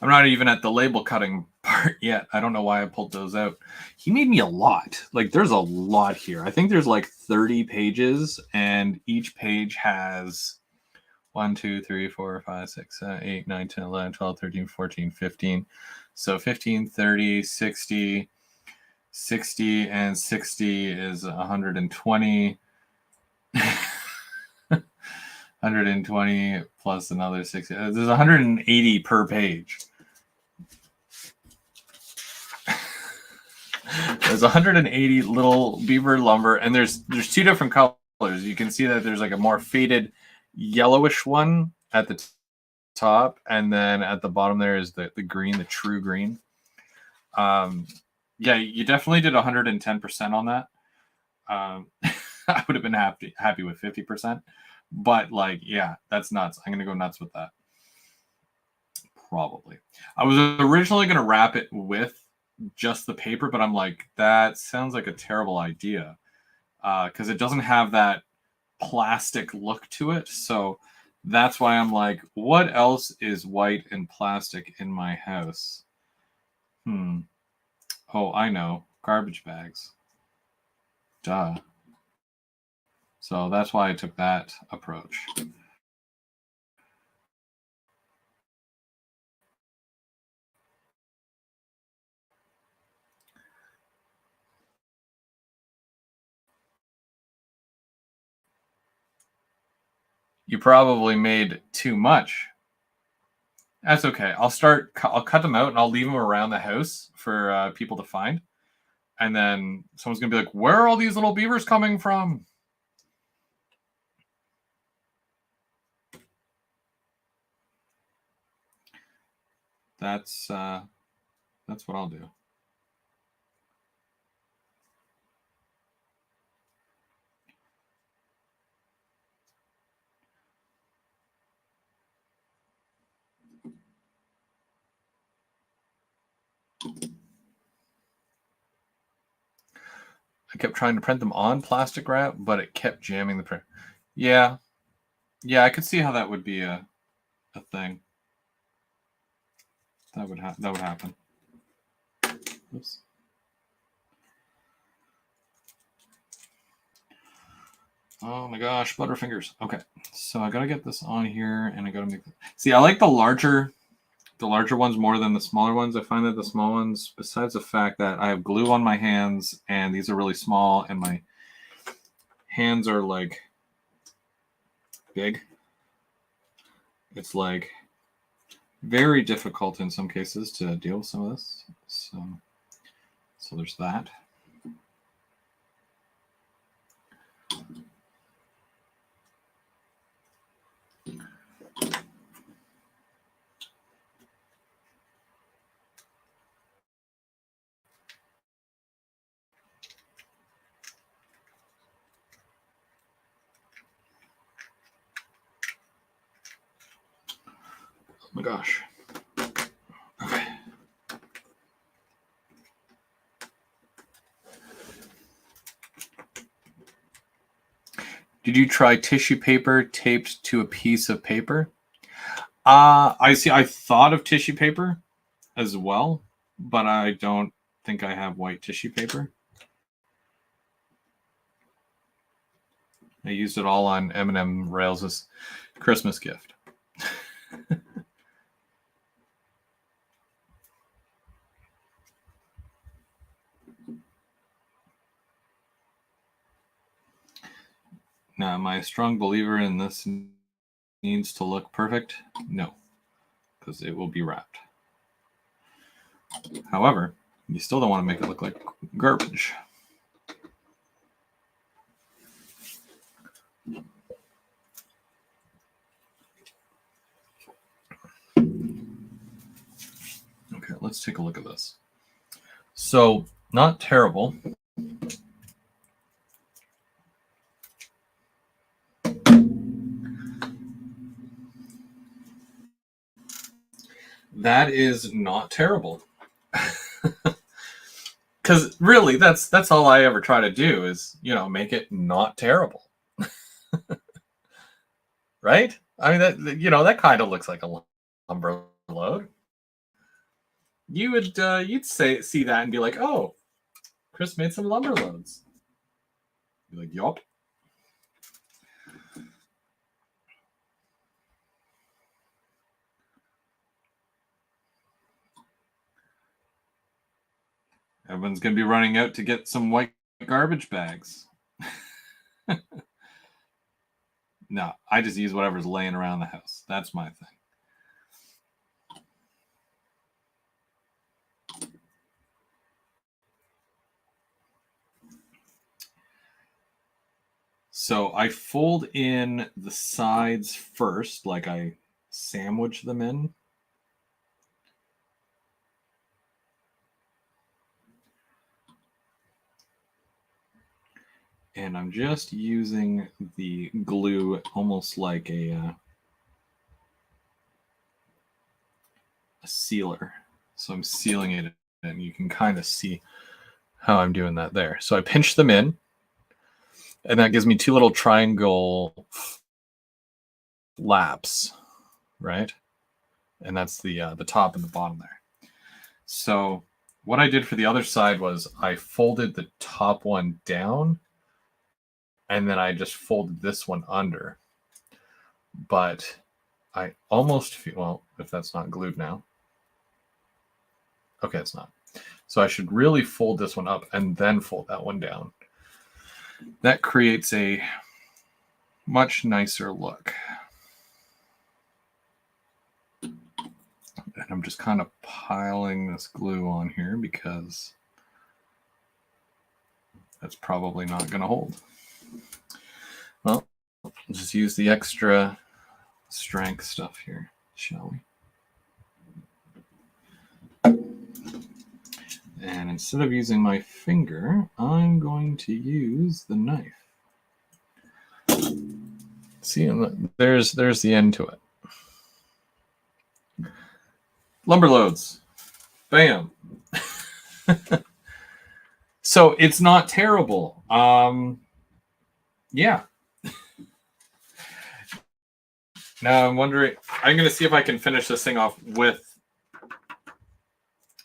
A: I'm not even at the label cutting part yet. I don't know why I pulled those out. He made me a lot. Like there's a lot here. I think there's like 30 pages, and each page has 1, 2, 3, 4, 5, 6, 7, 8, 9, 10, 11, 12, 13, 14, 15. So 15, 30, 60, 60, and 60 is 120. 120 plus another 60. There's 180 per page. There's 180 little beaver lumber, and there's two different colors. You can see that there's like a more faded yellowish one at the top, and then at the bottom there is the green, the true green. Yeah, you definitely did 110% on that. I would have been happy with 50%, but like, yeah, that's nuts. I'm gonna go nuts with that. Probably. I was originally gonna wrap it with just the paper, but I'm like, that sounds like a terrible idea because it doesn't have that plastic look to it. So that's why I'm like, what else is white and plastic in my house? Oh, I know. Garbage bags. Duh. So that's why I took that approach. You probably made too much. That's okay. I'll cut them out and I'll leave them around the house for people to find. And then someone's going to be like, where are all these little beavers coming from? That's what I'll do. I kept trying to print them on plastic wrap, but it kept jamming the print. Yeah. Yeah, I could see how that would be a thing. That would happen. Oops. Oh my gosh, Butterfingers. Okay, so I gotta get this on here, and I gotta make. See, I like the larger ones more than the smaller ones. I find that the small ones, besides the fact that I have glue on my hands, and these are really small, and my hands are like big. It's like very difficult in some cases to deal with some of this. So there's that. Oh my gosh. Okay. Did you try tissue paper taped to a piece of paper? I see. I thought of tissue paper as well, but I don't think I have white tissue paper. I used it all on M&M Rails' Christmas gift. Now, am I a strong believer in this needs to look perfect? No, because it will be wrapped. However, you still don't want to make it look like garbage. Okay, let's take a look at this. So, not terrible. That is not terrible. Because really, that's all I ever try to do is, make it not terrible. Right? I mean, that kind of looks like a lumber load. You would see that and be like, oh, Chris made some lumber loads. Be like, yup. Everyone's going to be running out to get some white garbage bags. No, I just use whatever's laying around the house. That's my thing. So I fold in the sides first, like I sandwich them in. And I'm just using the glue almost like a sealer. So I'm sealing it, and you can kind of see how I'm doing that there. So I pinch them in, and that gives me two little triangle flaps, right? And that's the top and the bottom there. So what I did for the other side was I folded the top one down, and then I just folded this one under. But I almost feel, well, if that's not glued now. Okay, it's not. So I should really fold this one up and then fold that one down. That creates a much nicer look. And I'm just kind of piling this glue on here because that's probably not going to hold. Well, just use the extra strength stuff here, shall we? And instead of using my finger, I'm going to use the knife. See, there's the end to it. Lumber loads. Bam. So it's not terrible. Yeah. Now I'm wondering. I'm going to see if I can finish this thing off with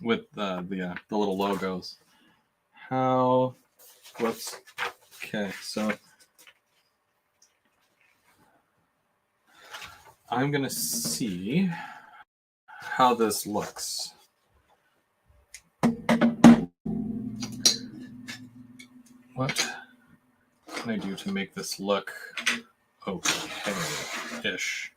A: the little logos. How? Whoops. Okay, so I'm going to see how this looks. What can I do to make this look okay-ish?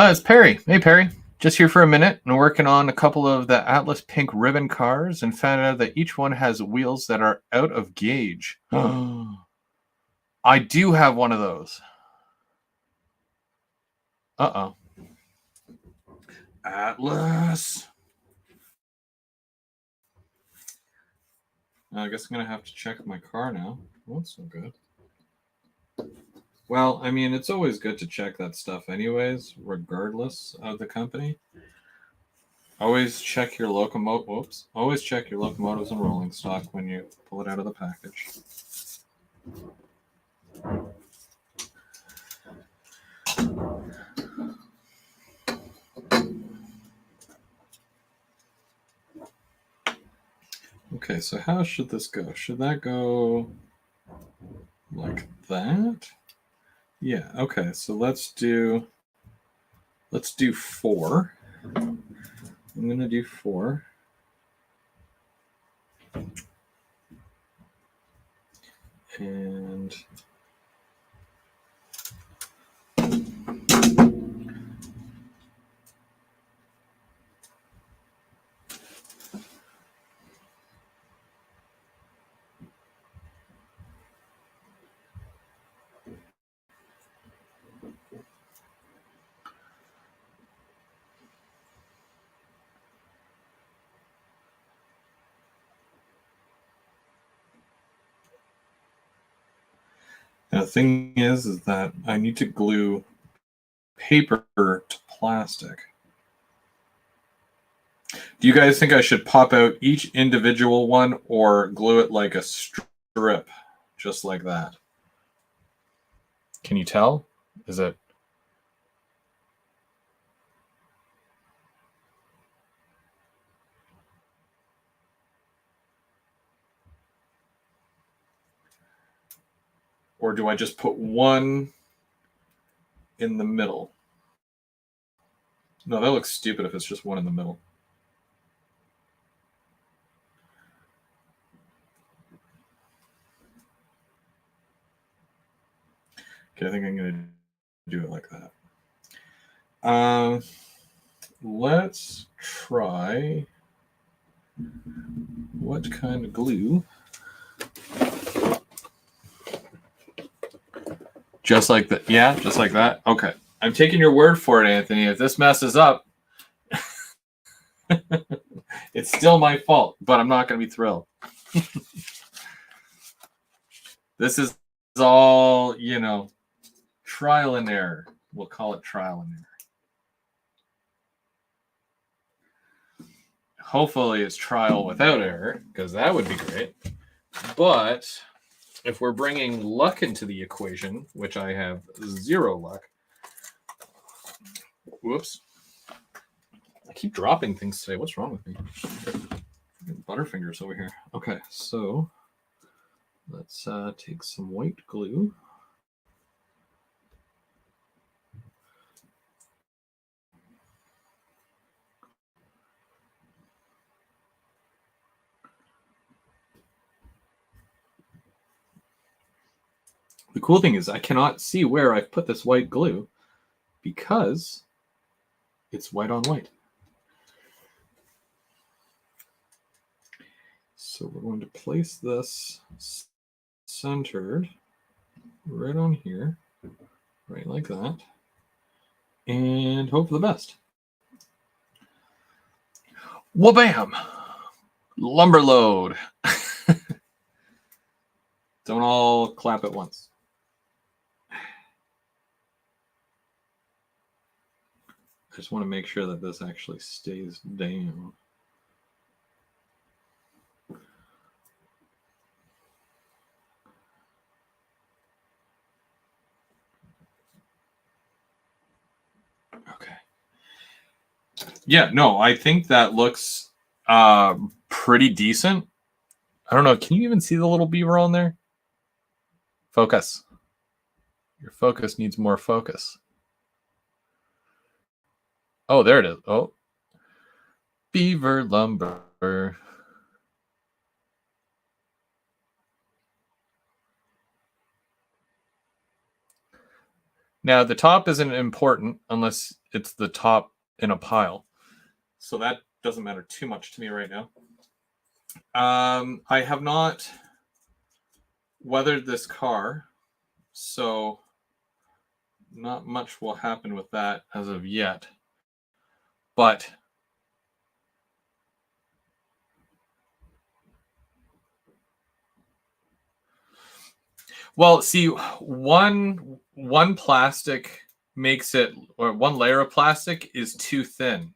A: It's Perry. Hey, Perry. Just here for a minute and working on a couple of the Atlas pink ribbon cars and found out that each one has wheels that are out of gauge. I do have one of those. Uh-oh. Atlas. I guess I'm going to have to check my car now. Well, that's no good. Well, I mean, it's always good to check that stuff anyways, regardless of the company. Always check your locomotive. Whoops. Always check your locomotives and rolling stock when you pull it out of the package. Okay, so how should this go? Should that go like that? Yeah, okay, so let's do 4. I'm gonna do 4. And the thing is that I need to glue paper to plastic. Do you guys think I should pop out each individual one or glue it like a strip, just like that? Can you tell? Is it? Or do I just put one in the middle? No, that looks stupid if it's just one in the middle. Okay, I think I'm going to do it like that. Let's try. What kind of glue? Just like that. Yeah, just like that. Okay. I'm taking your word for it, Anthony. If this messes up, it's still my fault, but I'm not going to be thrilled. This is all, trial and error. We'll call it trial and error. Hopefully it's trial without error, because that would be great. But if we're bringing luck into the equation, which I have 0 luck. Whoops. I keep dropping things today. What's wrong with me? Butterfingers over here. Okay, so let's take some white glue. The cool thing is I cannot see where I've put this white glue because it's white on white. So we're going to place this centered right on here. right like that, and hope for the best. Wha-bam! Lumber load. Don't all clap at once. I just want to make sure that this actually stays down. Okay. Yeah, no, I think that looks pretty decent. I don't know. Can you even see the little beaver on there? Focus. Your focus needs more focus. Oh, there it is. Oh. Beaver lumber. Now, the top isn't important unless it's the top in a pile. So that doesn't matter too much to me right now. I have not weathered this car, so not much will happen with that as of yet. But well, see, one plastic makes it, or one layer of plastic is too thin.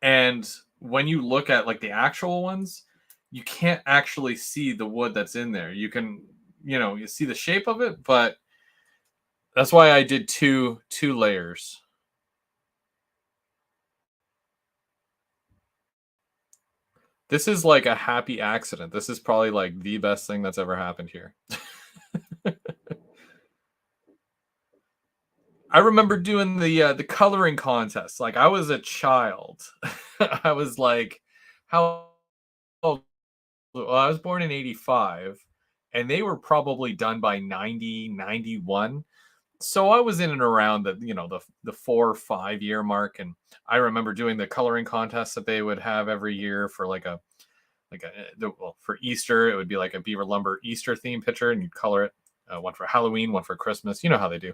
A: And when you look at like the actual ones, you can't actually see the wood that's in there. You can, you see the shape of it, but that's why I did two layers. This is like a happy accident. This is probably like the best thing that's ever happened here. I remember doing the coloring contest. Like I was a child. I was like, how old? Well, I was born in 85, and they were probably done by 90, 91. So I was in and around the 4 or 5 year mark, and I remember doing the coloring contests that they would have every year for for Easter. It would be like a Beaver Lumber Easter theme picture, and you'd color it. One for Halloween, one for Christmas. You know how they do.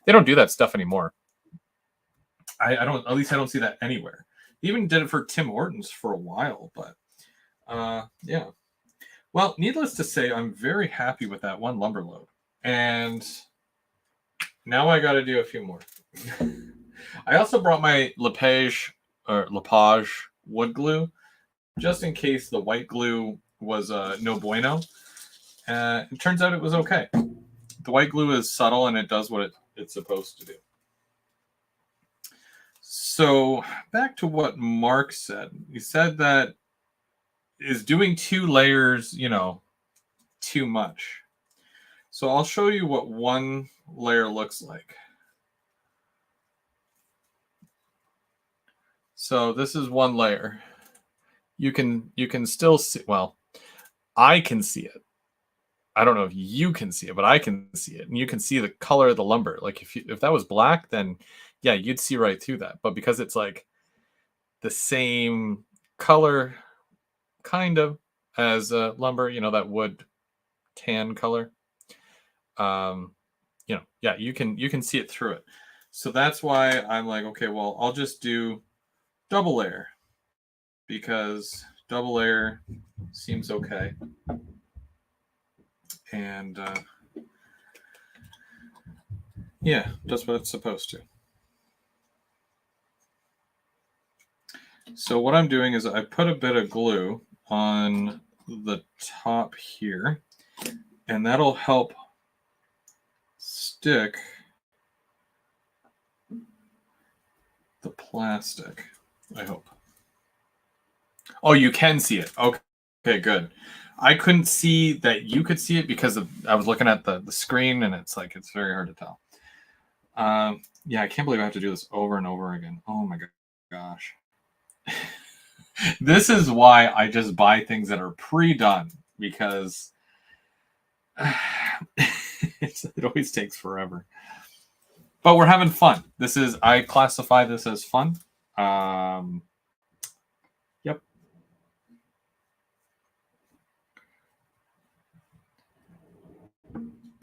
A: They don't do that stuff anymore. I don't. At least I don't see that anywhere. They even did it for Tim Hortons for a while, but yeah. Well, needless to say, I'm very happy with that one lumber load, and now I got to do a few more. I also brought my Lepage wood glue, just in case the white glue was no bueno. It turns out it was okay. The white glue is subtle and it does what it's supposed to do. So back to what Mark said. He said that is doing 2 layers, too much. So I'll show you what one layer looks like. So this is one layer. You can still see, well, I can see it. I don't know if you can see it, but I can see it. And you can see the color of the lumber. Like if that was black, then yeah, you'd see right through that. But because it's like the same color kind of as lumber, that wood tan color. Yeah, you can see it through it. So that's why I'm like, okay, well, I'll just do double layer because double layer seems okay. And yeah, does what it's supposed to. So what I'm doing is I put a bit of glue on the top here, and that'll help stick the plastic, I hope. Oh, you can see it. Okay, good. I couldn't see that you could see it because I was looking at the screen, and it's very hard to tell. Yeah, I can't believe I have to do this over and over again. Oh my gosh. This is why I just buy things that are pre-done, because it always takes forever. But we're having fun. I classify this as fun. Yep.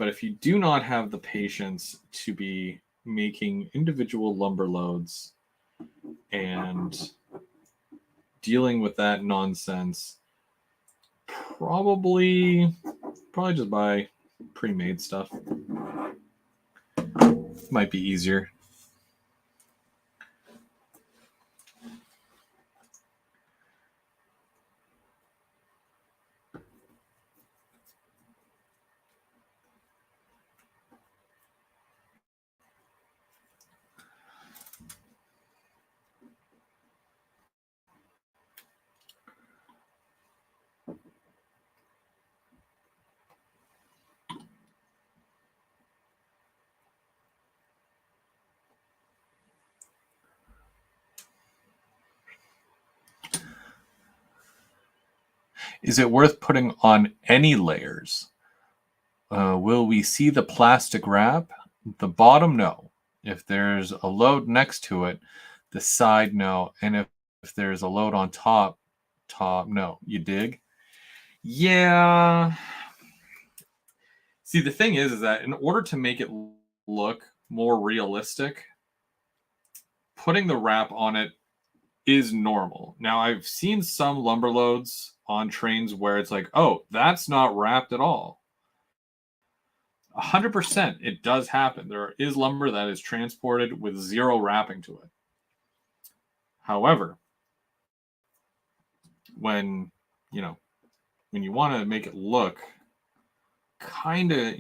A: But if you do not have the patience to be making individual lumber loads and dealing with that nonsense, probably just buy pre-made stuff. Might be easier. Is it worth putting on any layers? Will we see the plastic wrap? The bottom, no. If there's a load next to it, the side, no. And if there's a load on top, no. You dig? Yeah. See, the thing is that in order to make it look more realistic, putting the wrap on it is normal. Now, I've seen some lumber loads on trains where it's like, oh, that's not wrapped at all. 100%, it does happen. There is lumber that is transported with zero wrapping to it. However, when you want to make it look kind of,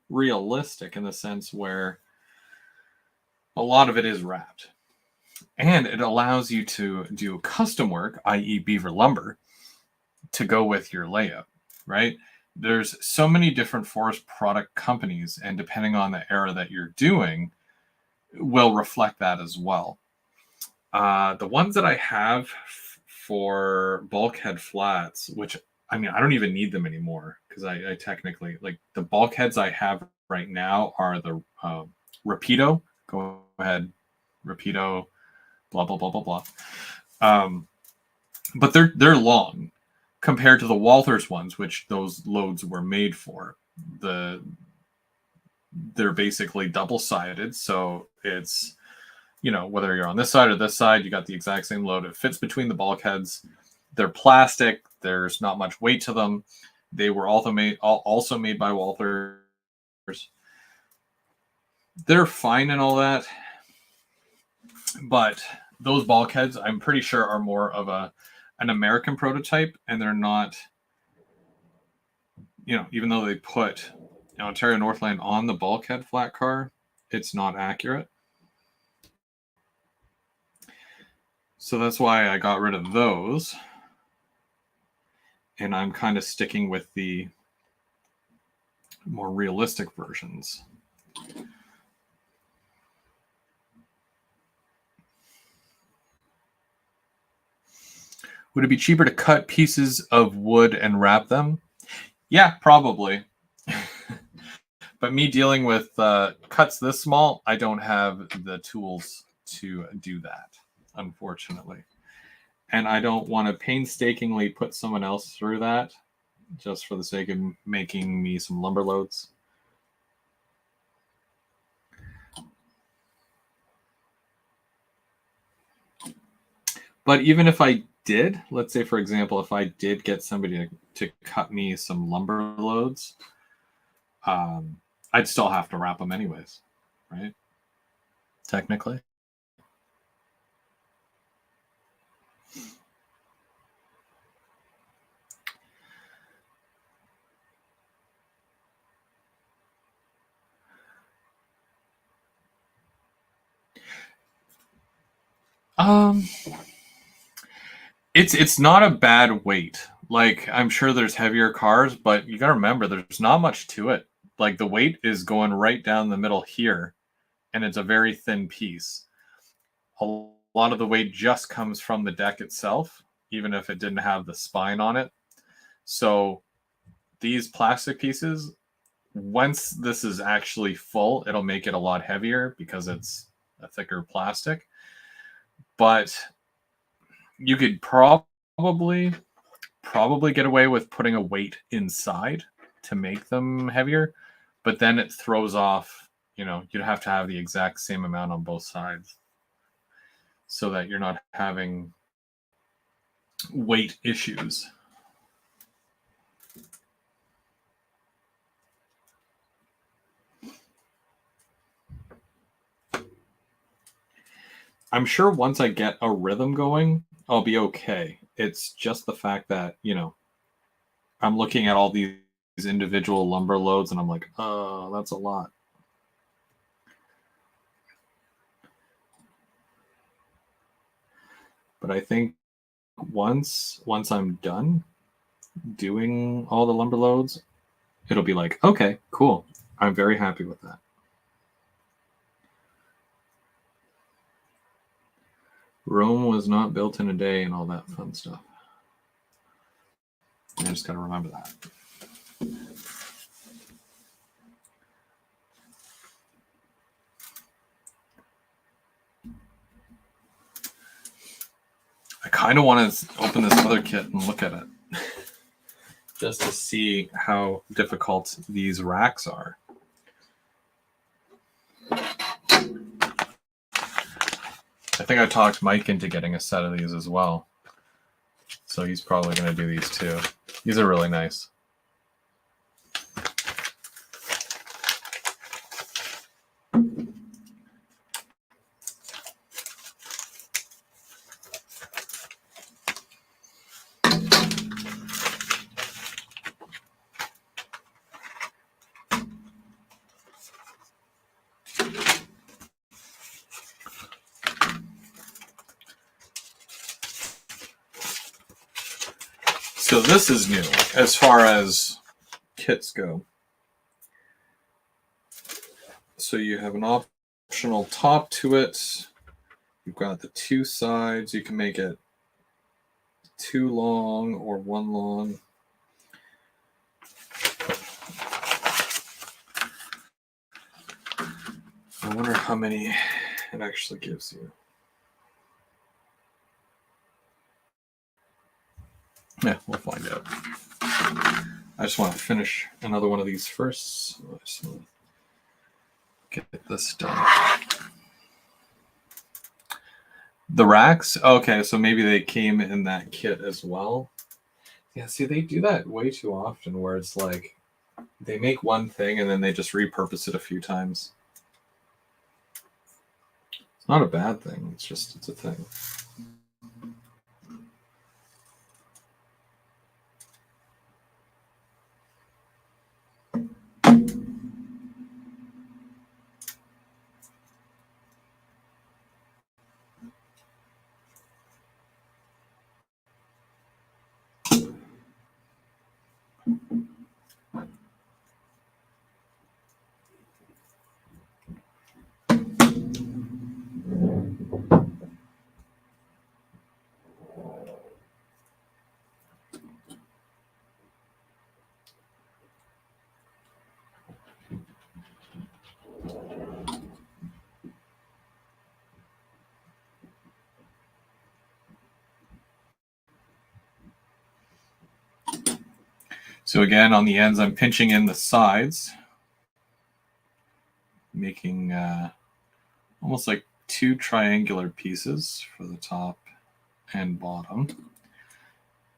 A: realistic in the sense where a lot of it is wrapped. And it allows you to do custom work, i.e. beaver lumber, to go with your layout, right? There's so many different forest product companies, and depending on the era that you're doing, will reflect that as well. The ones that I have for bulkhead flats, which I don't even need them anymore because I technically, like, the bulkheads I have right now are the Rapido. Go ahead, Rapido, blah blah blah blah blah. But they're long compared to the Walthers ones, which those loads were made for. They're basically double-sided, so it's, whether you're on this side or this side, you got the exact same load. It fits between the bulkheads. They're plastic. There's not much weight to them. They were also made by Walthers. They're fine and all that, but those bulkheads, I'm pretty sure, are more of an American prototype, and they're not, even though they put Ontario Northland on the bulkhead flat car, it's not accurate. So that's why I got rid of those. And I'm kind of sticking with the more realistic versions. Would it be cheaper to cut pieces of wood and wrap them? Yeah, probably. But me dealing with cuts this small, I don't have the tools to do that, unfortunately. And I don't want to painstakingly put someone else through that just for the sake of making me some lumber loads. But even if I did, let's say, for example, if I did get somebody to cut me some lumber loads, I'd still have to wrap them anyways, right? Technically. It's not a bad weight. Like, I'm sure there's heavier cars, but you got to remember there's not much to it. Like, the weight is going right down the middle here, and it's a very thin piece. A lot of the weight just comes from the deck itself, even if it didn't have the spine on it. So these plastic pieces, once this is actually full, it'll make it a lot heavier because it's a thicker plastic. But you could probably get away with putting a weight inside to make them heavier, but then it throws off, you'd have to have the exact same amount on both sides so that you're not having weight issues. I'm sure once I get a rhythm going, I'll be okay. It's just the fact that, I'm looking at all these individual lumber loads and I'm like, oh, that's a lot. But I think once I'm done doing all the lumber loads, it'll be like, okay, cool. I'm very happy with that. Rome was not built in a day and all that fun stuff. I just got to remember that. I kind of want to open this other kit and look at it just to see how difficult these racks are. I think I talked Mike into getting a set of these as well. So he's probably going to do these too. These are really nice. So this is new as far as kits go. So you have an optional top to it. You've got the two sides. You can make it 2 long or 1 long. I wonder how many it actually gives you. Yeah, we'll find out. I just want to finish another one of these first. So I just want to get this done. The racks? Okay, so maybe they came in that kit as well. Yeah, see, they do that way too often where it's like they make one thing and then they just repurpose it a few times. It's not a bad thing. It's a thing. So again, on the ends, I'm pinching in the sides, making almost like 2 triangular pieces for the top and bottom.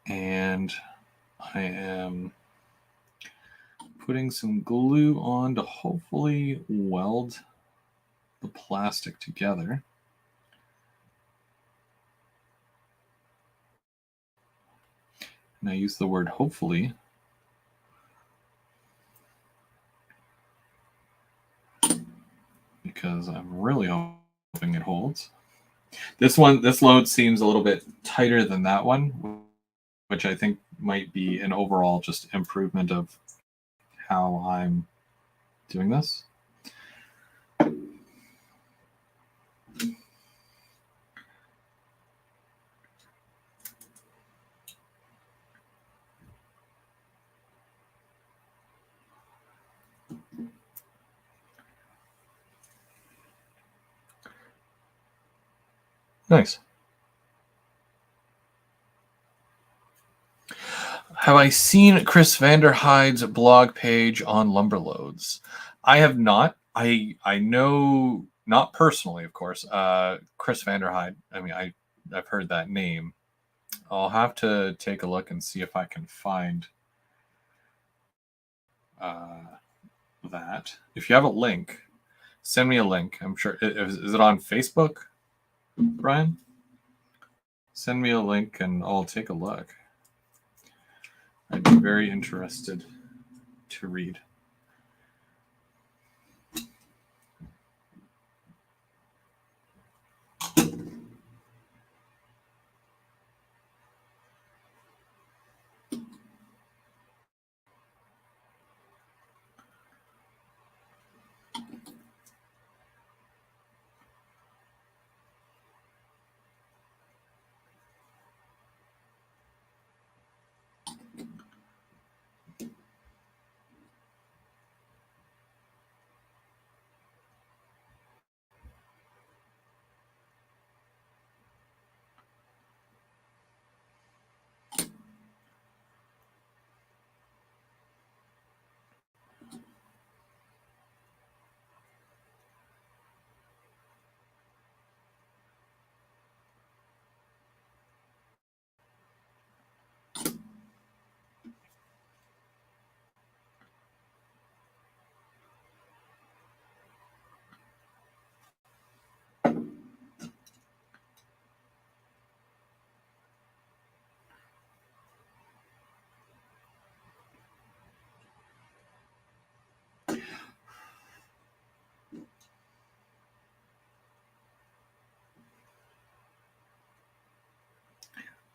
A: And I am putting some glue on to hopefully weld the plastic together. And I use the word hopefully because I'm really hoping it holds. This load seems a little bit tighter than that one, which I think might be an overall just improvement of how I'm doing this. Nice. Have I seen Chris Vanderhyde's blog page on Lumberloads? I have not. I know, not personally, of course, Chris Vanderhyde. I mean, I've heard that name. I'll have to take a look and see if I can find that. If you have a link, send me a link. I'm sure. Is it on Facebook, Brian? Send me a link and I'll take a look. I'd be very interested to read.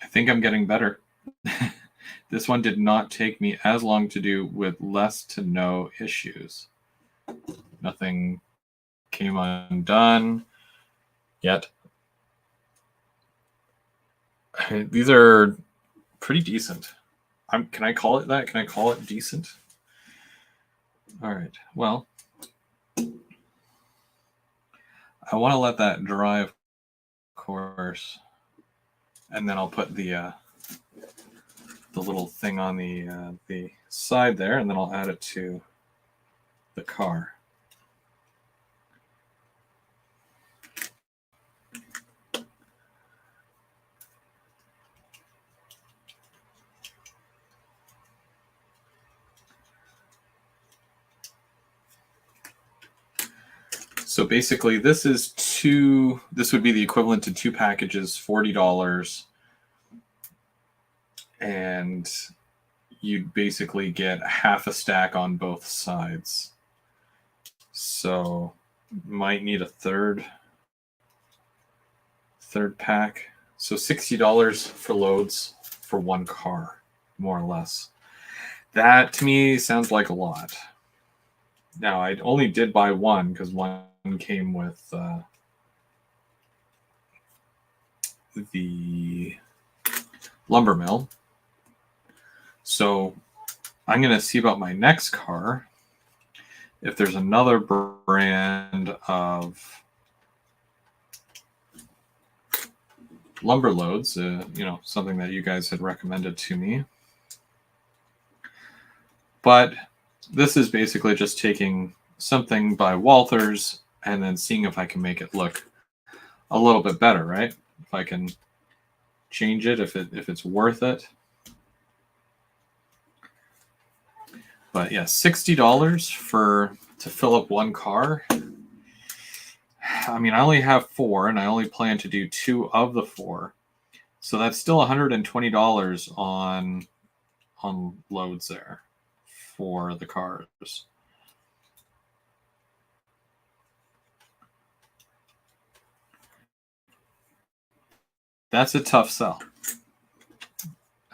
A: I think I'm getting better. This one did not take me as long to do with less to no issues. Nothing came undone yet. These are pretty decent. Can I call it that? Can I call it decent? All right. Well, I want to let that dry, of course, and then I'll put the little thing on the side there, and then I'll add it to the car. So basically, this would be the equivalent to 2 packages, $40, and you'd basically get half a stack on both sides. So might need a third pack. So $60 for loads for one car, more or less. That to me sounds like a lot. Now, I only did buy one because one came with the lumber mill. So I'm going to see about my next car if there's another brand of lumber loads, something that you guys had recommended to me. But this is basically just taking something by Walthers and then seeing if I can make it look a little bit better, right? If I can change it, if it's worth it. But yeah, $60 to fill up one car. I mean, I only have 4, and I only plan to do 2 of the 4, so that's still $120 on loads there for the cars. That's a tough sell.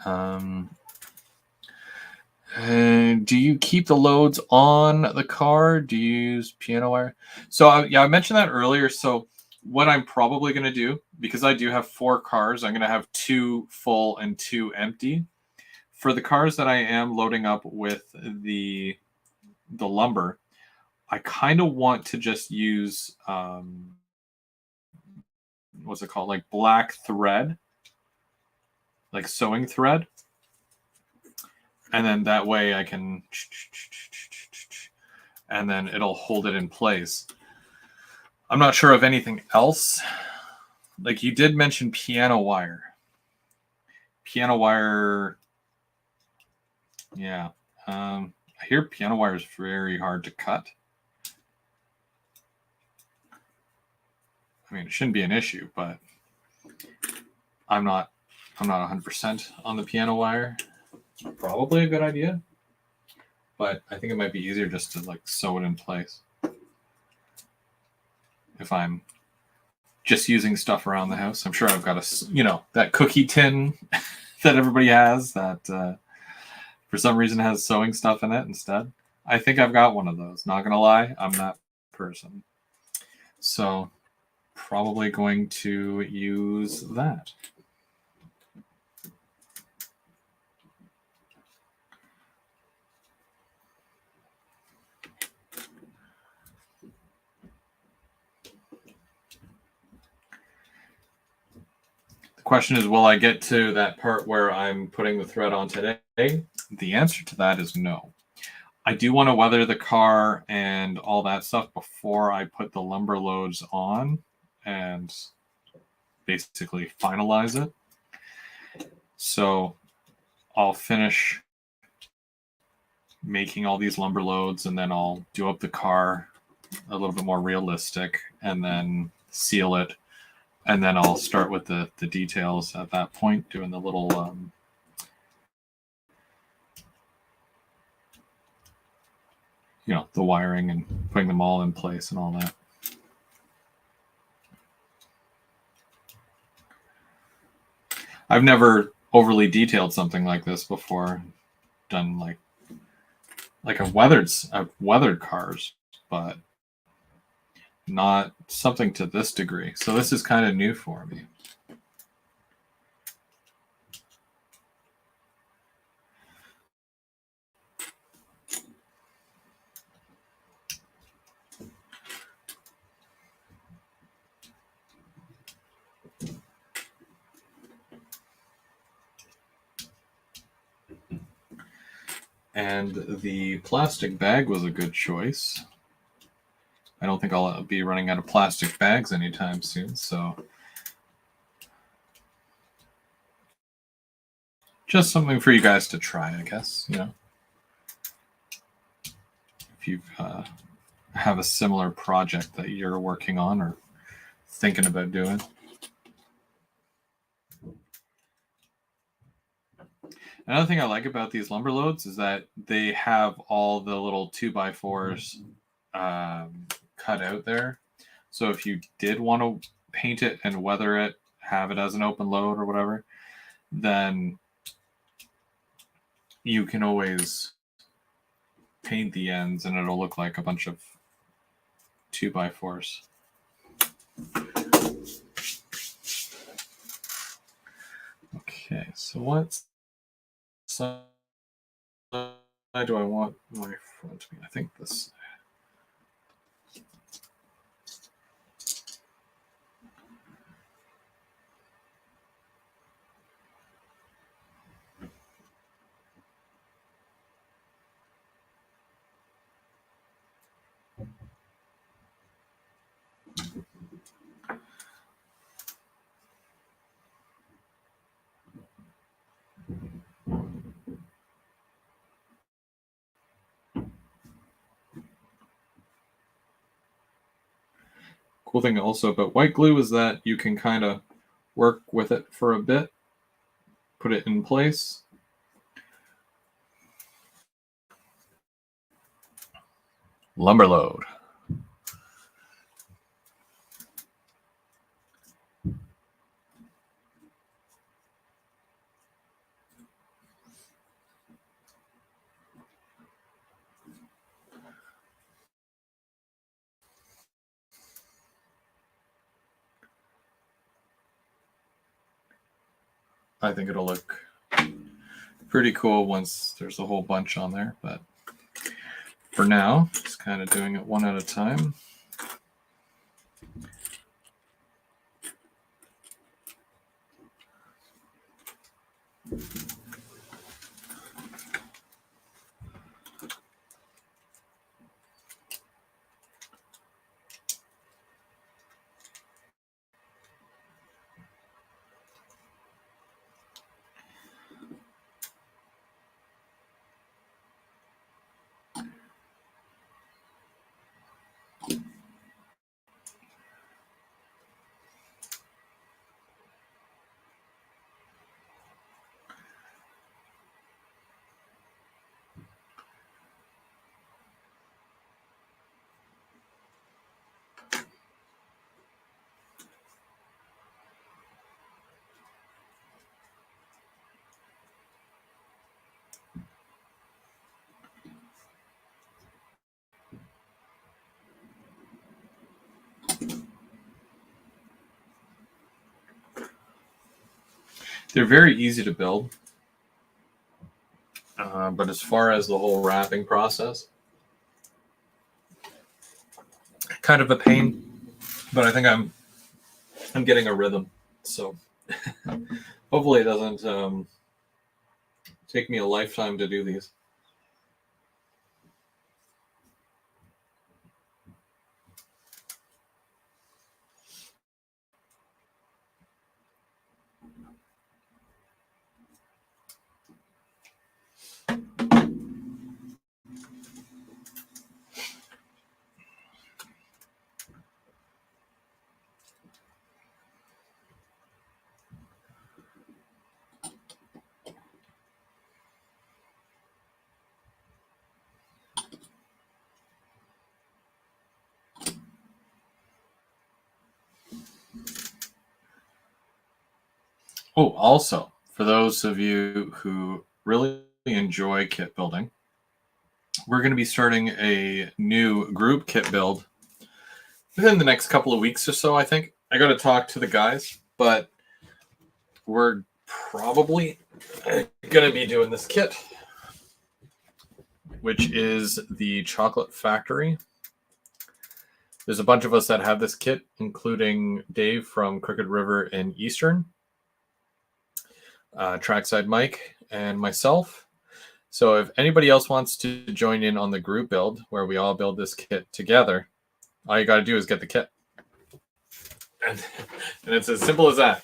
A: Do you keep the loads on the car? Do you use piano wire? So I mentioned that earlier. So what I'm probably going to do, because I do have 4 cars, I'm going to have 2 full and 2 empty. For the cars that I am loading up with the lumber, I kind of want to just use what's it called, like black thread, like sewing thread. And then that way I can, and then it'll hold it in place. I'm not sure of anything else. Like you did mention piano wire. Piano wire, yeah. I hear piano wire is very hard to cut. I mean, it shouldn't be an issue, but I'm not 100% on the piano wire. It's probably a good idea, but I think it might be easier just to like sew it in place if I'm just using stuff around the house. I'm sure I've got that cookie tin that everybody has that for some reason has sewing stuff in it instead. I think I've got one of those. Not gonna lie, I'm that person. So probably going to use that. The question is, will I get to that part where I'm putting the thread on today? The answer to that is no. I do want to weather the car and all that stuff before I put the lumber loads on and basically finalize it. So I'll finish making all these lumber loads and then I'll do up the car a little bit more realistic and then seal it. And then I'll start with the details at that point, doing the little the wiring and putting them all in place and all that. I've never overly detailed something like this before. Done like I've weathered cars, but not something to this degree. So this is kind of new for me. And the plastic bag was a good choice. I don't think I'll be running out of plastic bags anytime soon, so just something for you guys to try, I guess, if you have a similar project that you're working on or thinking about doing. Another thing I like about these lumber loads is that they have all the little 2x4s cut out there. So if you did want to paint it and weather it, have it as an open load or whatever, then you can always paint the ends and it'll look like a bunch of 2x4s. Okay, so what side do I want my front to be? I think this. Cool thing also about white glue is that you can kind of work with it for a bit, put it in place. Lumber load. I think it'll look pretty cool once there's a whole bunch on there, but for now, just kind of doing it one at a time. They're very easy to build. But as far as the whole wrapping process, kind of a pain. But I think I'm getting a rhythm. So hopefully it doesn't take me a lifetime to do these. Oh, also, for those of you who really enjoy kit building, we're going to be starting a new group kit build within the next couple of weeks or so, I think. I got to talk to the guys, but we're probably going to be doing this kit, which is the Chocolate Factory. There's a bunch of us that have this kit, including Dave from Crooked River and Eastern, Trackside Mike, and myself. So if anybody else wants to join in on the group build, where we all build this kit together, all you got to do is get the kit. And it's as simple as that.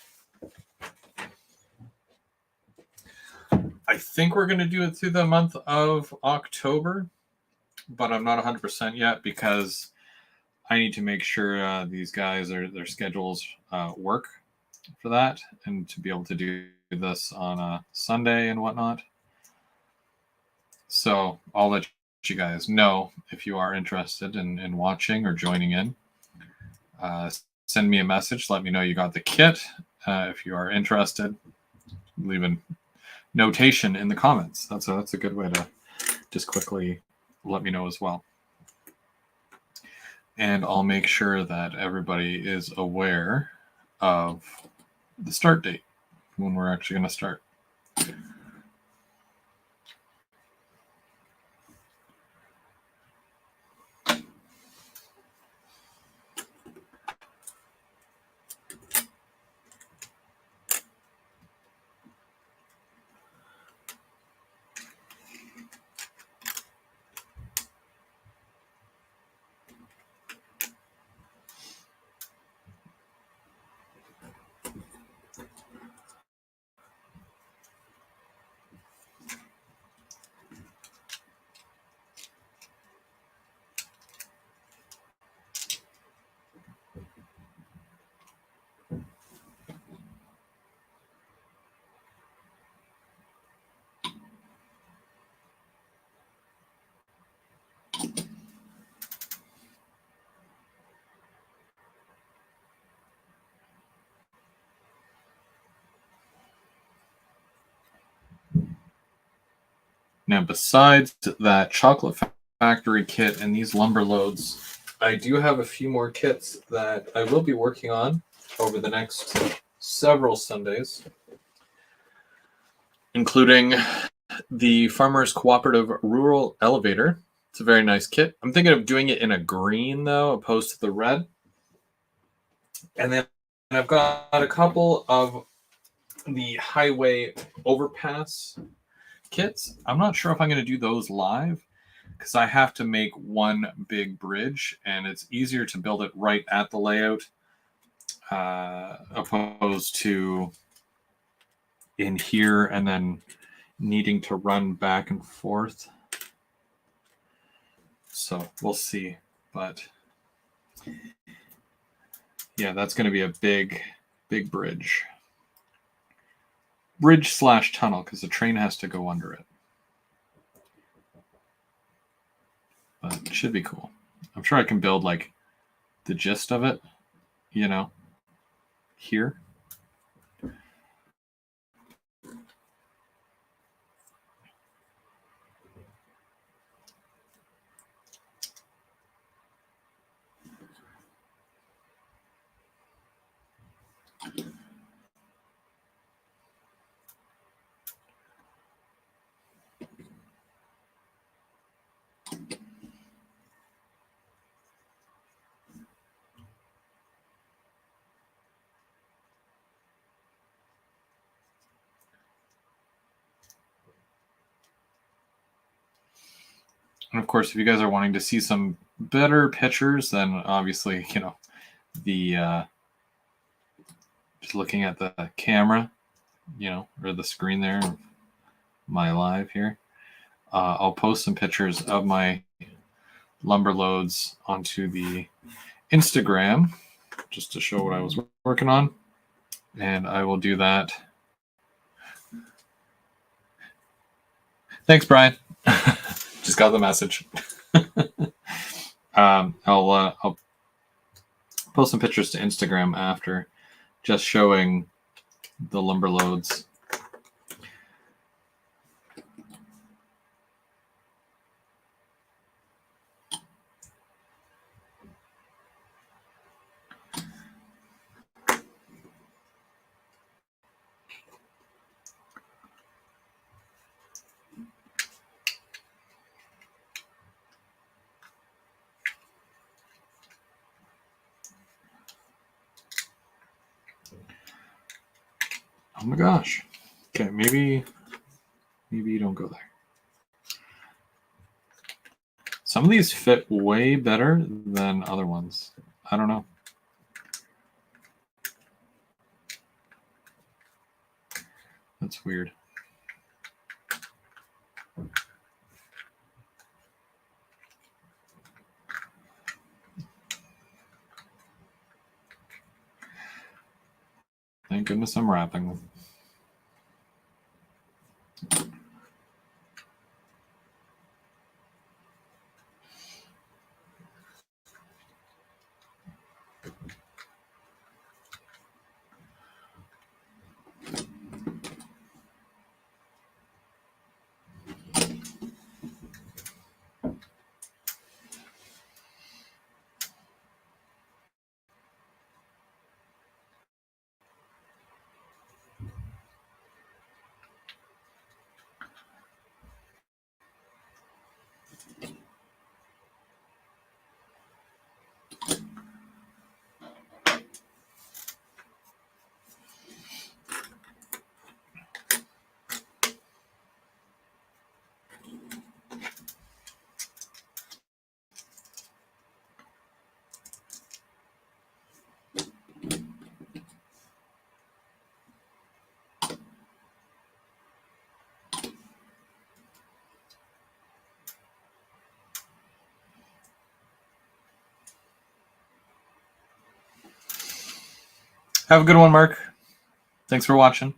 A: I think we're going to do it through the month of October, but I'm not 100% yet because I need to make sure these guys, their schedules work for that, and to be able to do this on a Sunday and whatnot. So I'll let you guys know if you are interested in watching or joining in. Send me a message. Let me know you got the kit. If you are interested, leave a notation in the comments. That's a good way to just quickly let me know as well. And I'll make sure that everybody is aware of the start date when we're actually going to start. Now, besides that Chocolate Factory kit and these lumber loads, I do have a few more kits that I will be working on over the next several Sundays, including the Farmers Cooperative Rural Elevator. It's a very nice kit. I'm thinking of doing it in a green, though, opposed to the red. And then I've got a couple of the highway overpass kits. I'm not sure if I'm going to do those live because I have to make one big bridge and it's easier to build it right at the layout opposed to in here and then needing to run back and forth. So we'll see. But yeah, that's going to be a big bridge. Bridge/tunnel because the train has to go under it. But it should be cool. I'm sure I can build like the gist of it, you know, here. And of course, if you guys are wanting to see some better pictures, then obviously, the just looking at the camera, or the screen there, my live here, I'll post some pictures of my lumber loads onto the Instagram just to show what I was working on. And I will do that. Thanks, Brian. Just got the message. I'll post some pictures to Instagram after, just showing the lumber loads. Oh my gosh. Okay, maybe you don't go there. Some of these fit way better than other ones. I don't know. That's weird. Thank goodness I'm wrapping them. Have a good one, Mark. Thanks for watching.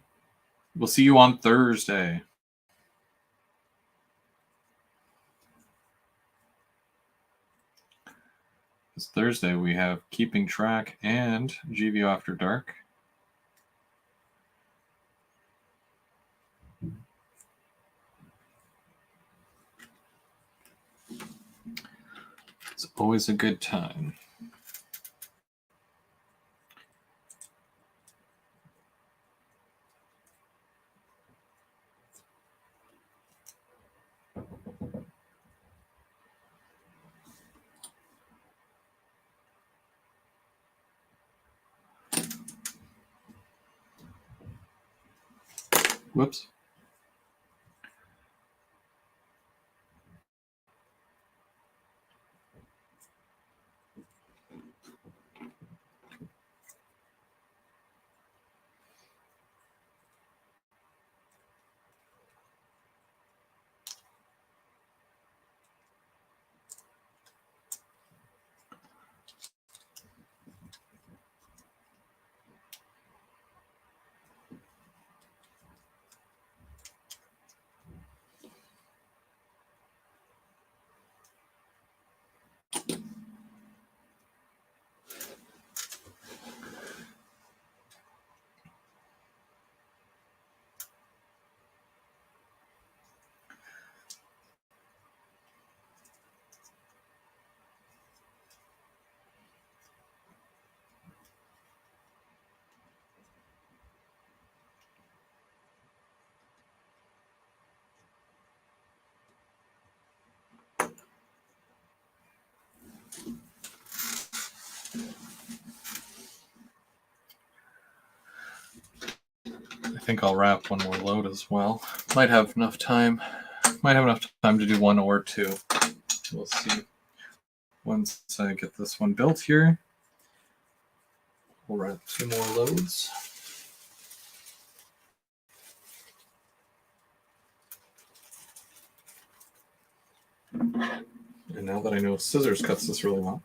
A: We'll see you on Thursday. This Thursday we have Keeping Track and GVO After Dark. It's always a good time. Whoops. I think I'll wrap one more load as well. Might have enough time to do one or two. we'll see. Once I get this one built here, we'll run 2 more loads. And now that I know scissors cuts this really well,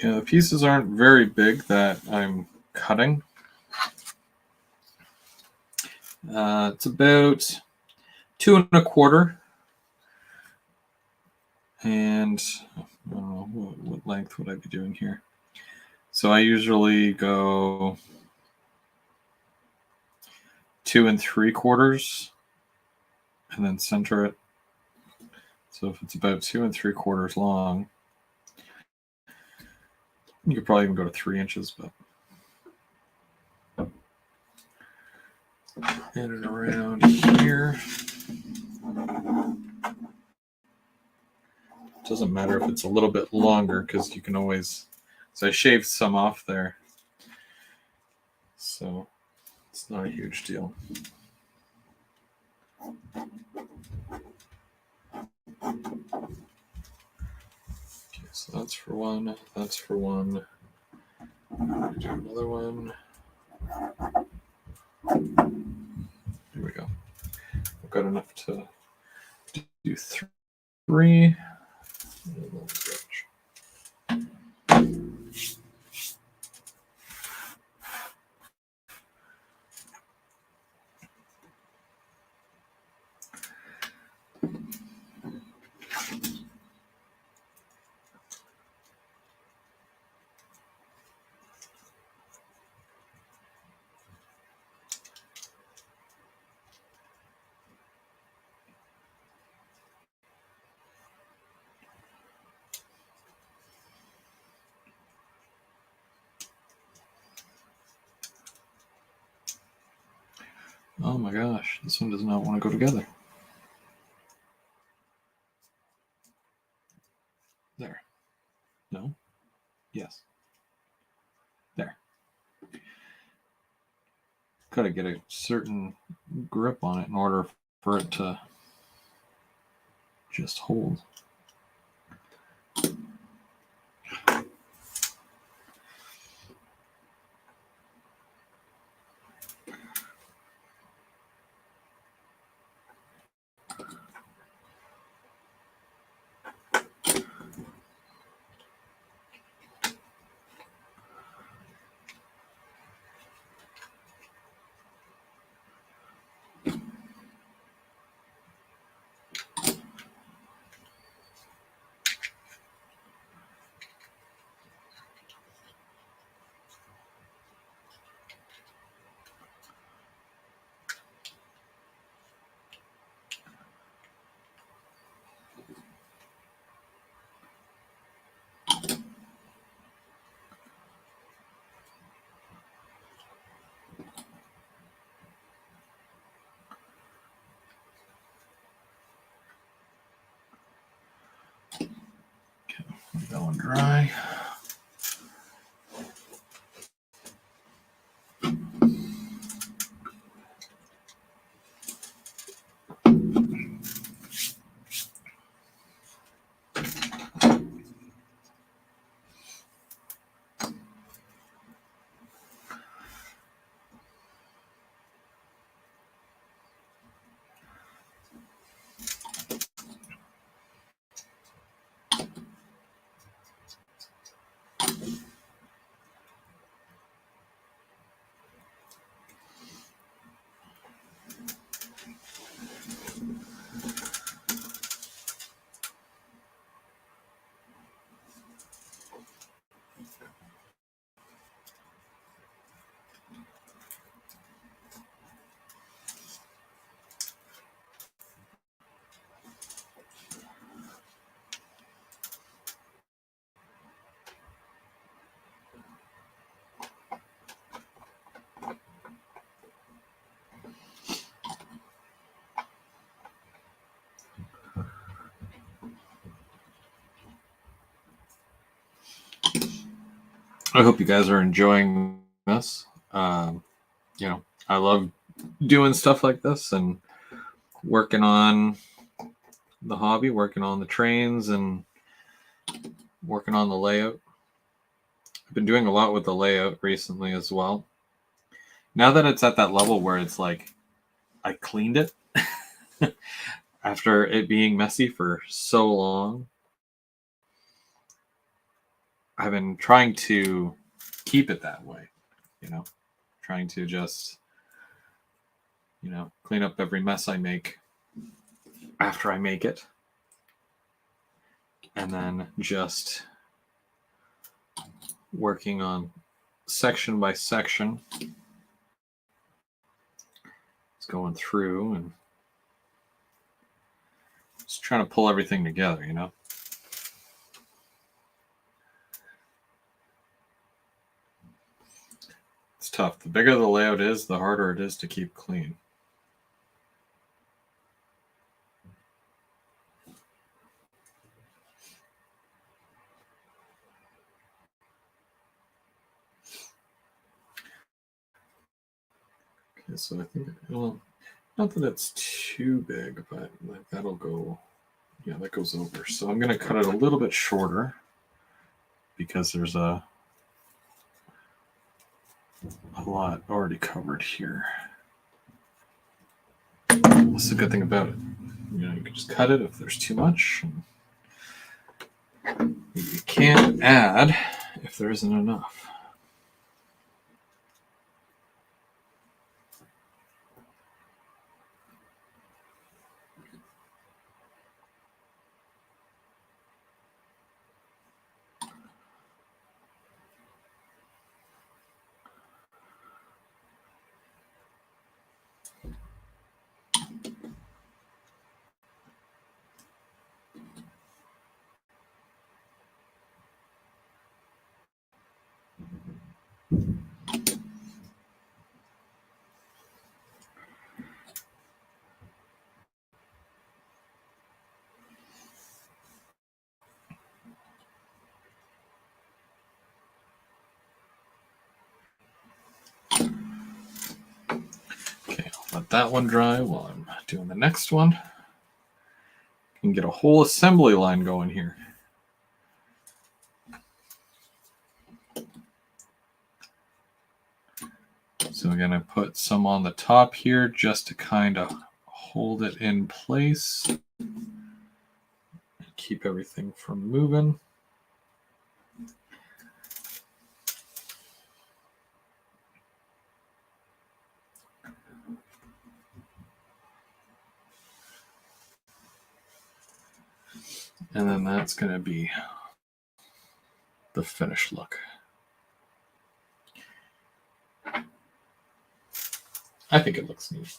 A: yeah, the pieces aren't very big that I'm cutting. It's about 2 1/4. And I don't know, what length would I be doing here? So I usually go 2 3/4 and then center it. So if it's about 2 3/4 long, you could probably even go to 3 inches, but and it around here. Doesn't matter if it's a little bit longer because you can always. So I shaved some off there, so it's not a huge deal. Okay, so that's for one. That's for one. Do another one. Here we go. I've got enough to do 3. Oh my gosh, this one does not want to go together. There. No? Yes. There. Got to get a certain grip on it in order for it to just hold. That one dry. I hope you guys are enjoying this. You know, I love doing stuff like this and working on the hobby, working on the trains, and working on the layout. I've been doing a lot with the layout recently as well. Now that it's at that level where it's like I cleaned it after it being messy for so long, I've been trying to keep it that way, you know, trying to just, you know, clean up every mess I make after I make it. And then just working on section by section. It's going through and just trying to pull everything together, you know. It's tough. The bigger the layout is, the harder it is to keep clean. Okay, so I think, well, not that it's too big, but like that'll go, yeah, that goes over. So I'm going to cut it a little bit shorter because there's a lot already covered here. That's the good thing about it. You know, you can just cut it if there's too much. You can't add if there isn't enough. Okay, I'll let that one dry while I'm doing the next one. You can get a whole assembly line going here. So again, I put some on the top here just to kind of hold it in place and keep everything from moving. And then that's going to be the finished look. I think it looks neat.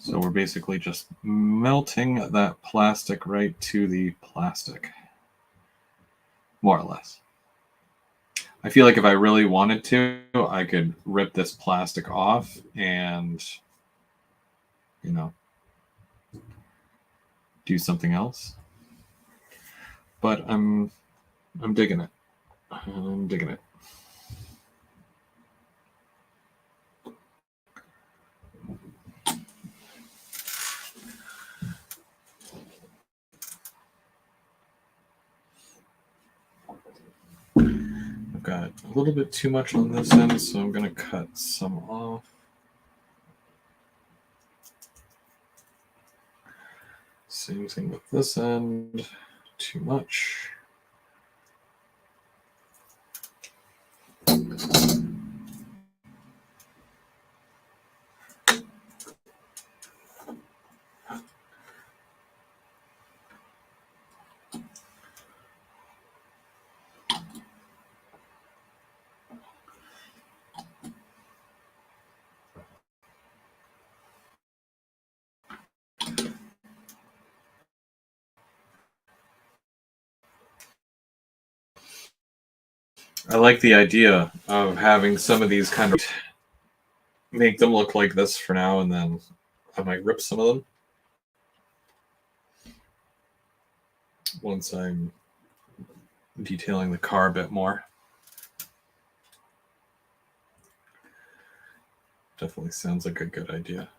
A: So we're basically just melting that plastic right to the plastic, more or less. I feel like if I really wanted to, I could rip this plastic off and, you know, do something else. But I'm digging it. I'm digging it. got a little bit too much on this end, so I'm going to cut some off. Same thing with this end, too much. I like the idea of having some of these kind of make them look like this for now, and then I might rip some of them once I'm detailing the car a bit more. Definitely sounds like a good idea.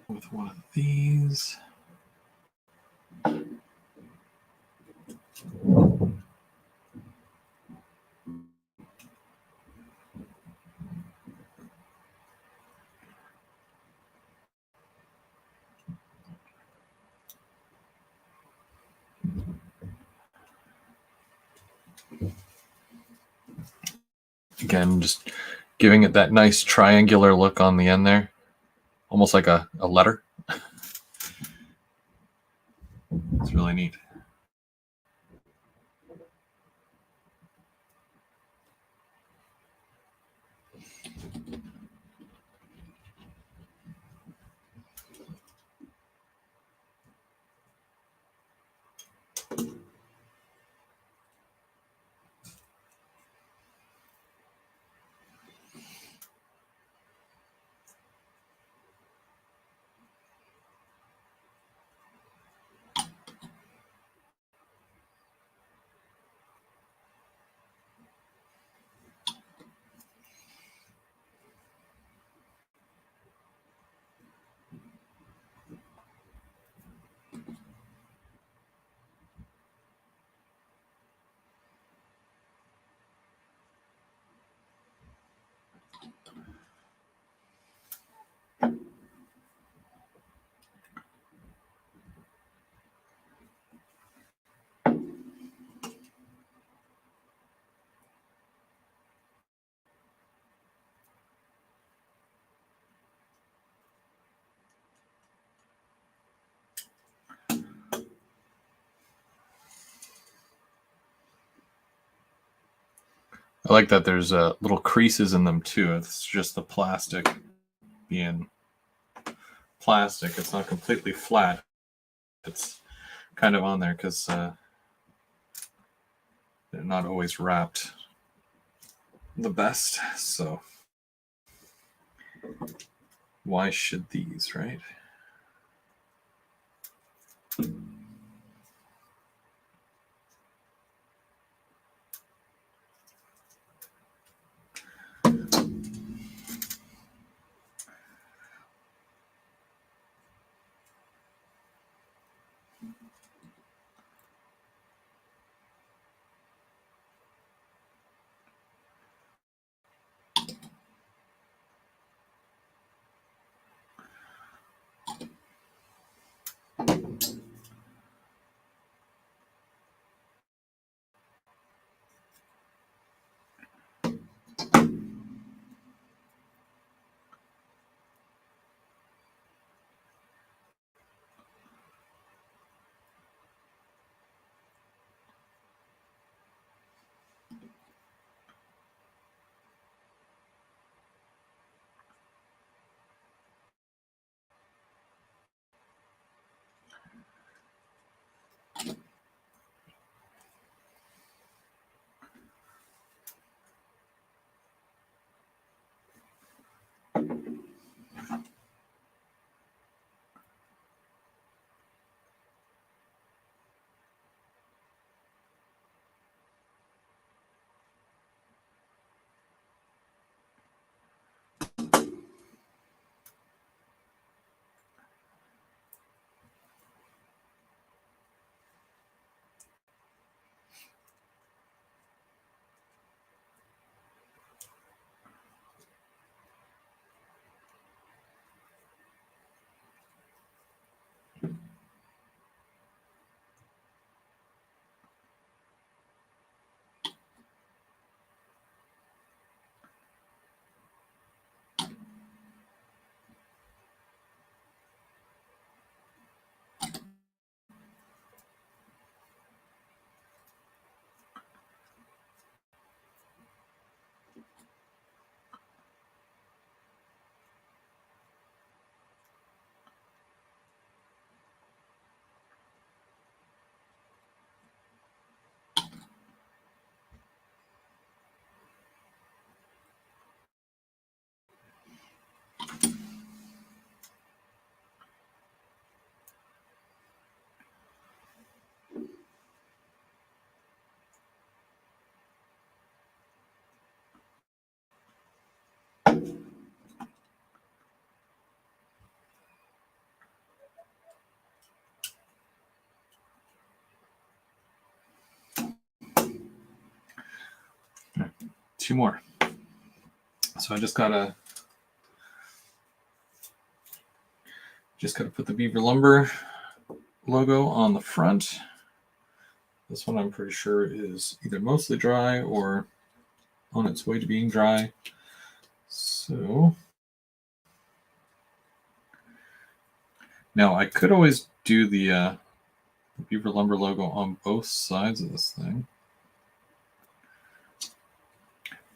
A: With one of these. Again, just giving it that nice triangular look on the end there, almost like a letter. It's really neat. I like that there's little creases in them too. It's just the plastic being plastic. It's not completely flat. It's kind of on there because they're not always wrapped the best. So Why should these, right? Two more. So I just gotta put the Beaver Lumber logo on the front. This one I'm pretty sure is either mostly dry or on its way to being dry. So now I could always do the Beaver Lumber logo on both sides of this thing.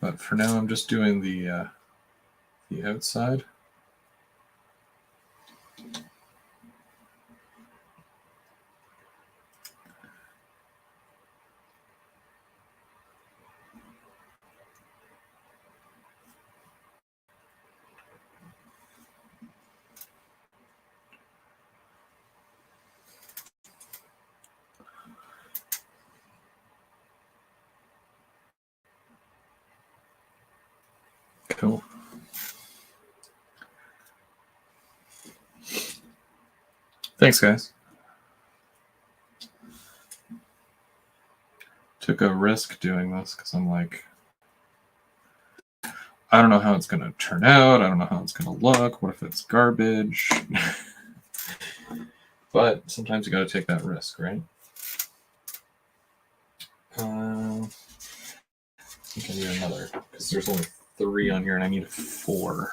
A: But for now, I'm just doing the outside. Cool. Thanks, guys. Took a risk doing this because I'm like, I don't know how it's going to turn out. I don't know how it's going to look. What if it's garbage? But sometimes you got to take that risk, right? I think I need another because there's only 3 on here and I need 4.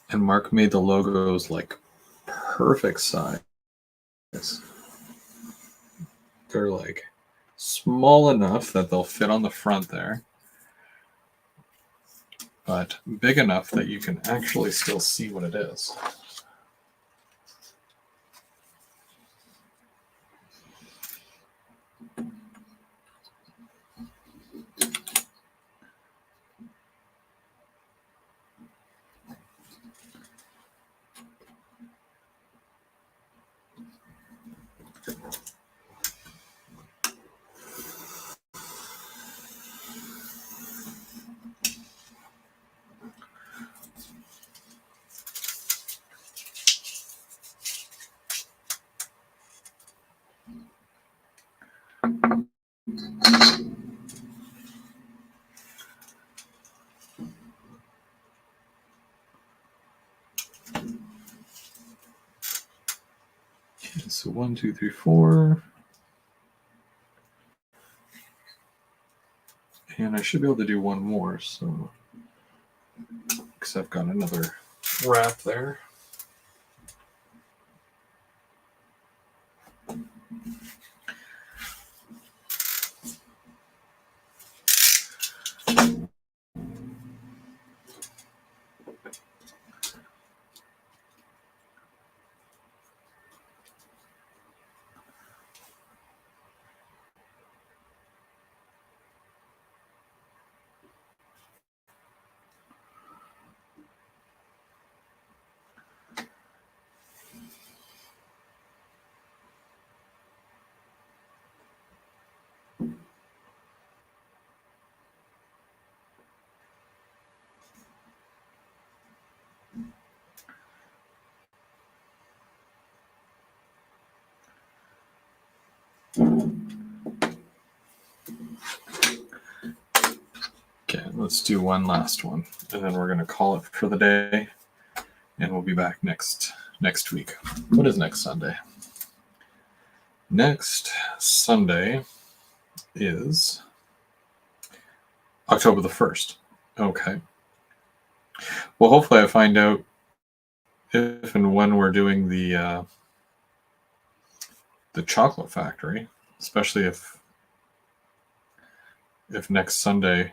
A: And Mark made the logos like perfect size. They're like small enough that they'll fit on the front there, but big enough that you can actually still see what it is. So 1, 2, 3, 4. And I should be able to do one more, so because I've got another wrap there. Okay, let's do one last one, and then we're going to call it for the day, and we'll be back next week. What is next Sunday? Next Sunday is October the 1st. Okay. Well, hopefully I find out if and when we're doing the chocolate factory, especially if next Sunday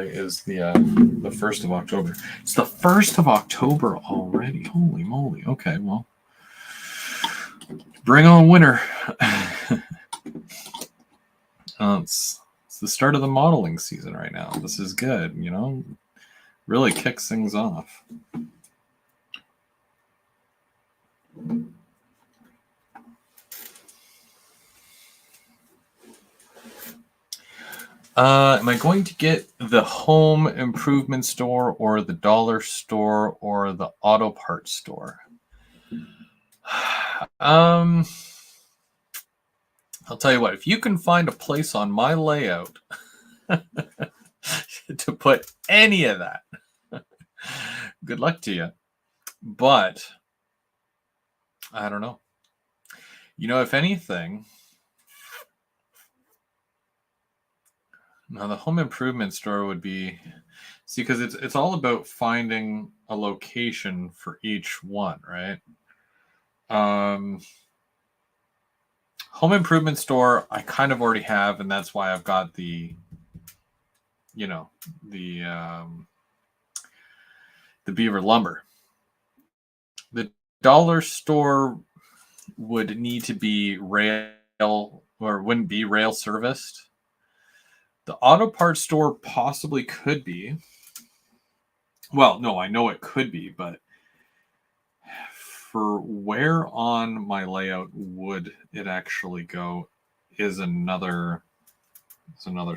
A: is the 1st of October. It's the 1st of October already. Holy moly. Okay, well, bring on winter. It's the start of the modeling season right now. This is good, really kicks things off. Am I going to get the home improvement store or the dollar store or the auto parts store? I'll tell you what, if you can find a place on my layout to put any of that, good luck to you. But I don't know. If anything, now the home improvement store would be, because it's all about finding a location for each one, right? Home improvement store I kind of already have, and that's why I've got the Beaver lumber. The dollar store would need to be rail, or wouldn't be rail serviced. The auto parts store possibly could be. Well, no, I know it could be, but for where on my layout would it actually go is another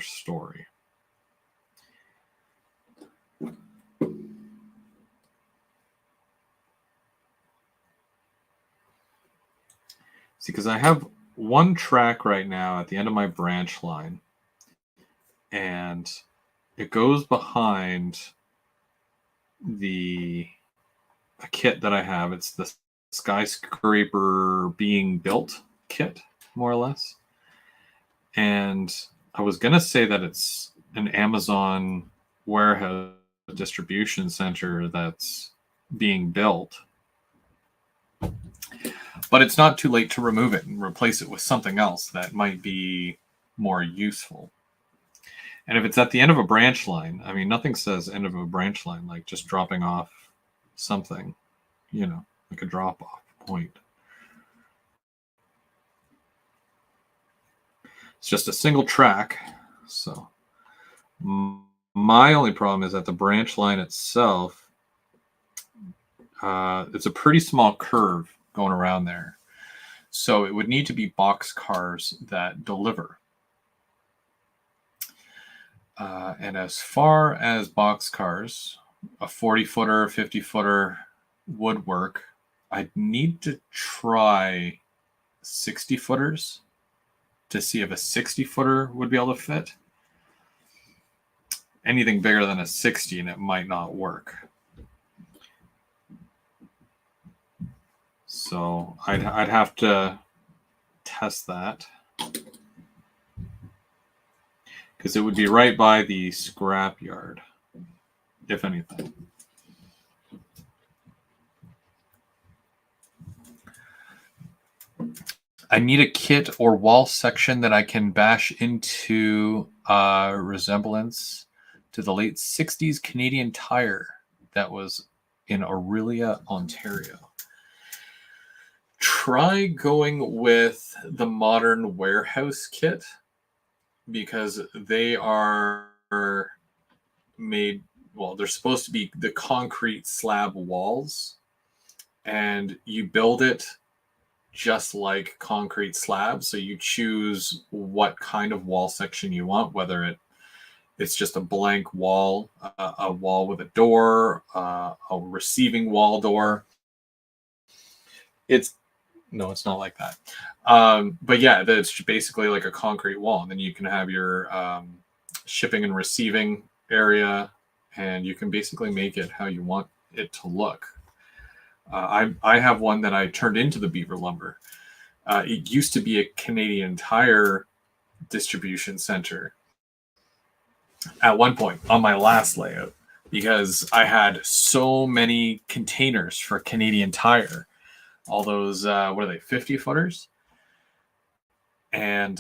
A: story. See, because I have one track right now at the end of my branch line, and it goes behind a kit that I have. It's the skyscraper being built kit, more or less. And I was going to say that it's an Amazon warehouse distribution center that's being built. But it's not too late to remove it and replace it with something else that might be more useful. And if it's at the end of a branch line, I mean, nothing says end of a branch line like just dropping off something, like a drop-off point. It's just a single track. So my only problem is that the branch line itself, it's a pretty small curve going around there. So it would need to be box cars that deliver. And as far as box cars, a 40-footer, 50-footer would work. I'd need to try 60-footers to see if a 60-footer would be able to fit. Anything bigger than a 60 and it might not work. So I'd have to test that, because it would be right by the scrap yard, if anything. I need a kit or wall section that I can bash into resemblance to the late 60s Canadian Tire that was in Orillia, Ontario. Try going with the modern warehouse kit, because they are made, well, they're supposed to be the concrete slab walls, and you build it just like concrete slabs. So you choose what kind of wall section you want, whether it's just a blank wall, a wall with a door, a receiving wall door. It's not like that. But yeah, it's basically like a concrete wall. And then you can have your shipping and receiving area, and you can basically make it how you want it to look. I have one that I turned into the beaver lumber. It used to be a Canadian Tire distribution center at one point on my last layout, because I had so many containers for Canadian Tire, all those, what are they, 50 footers? And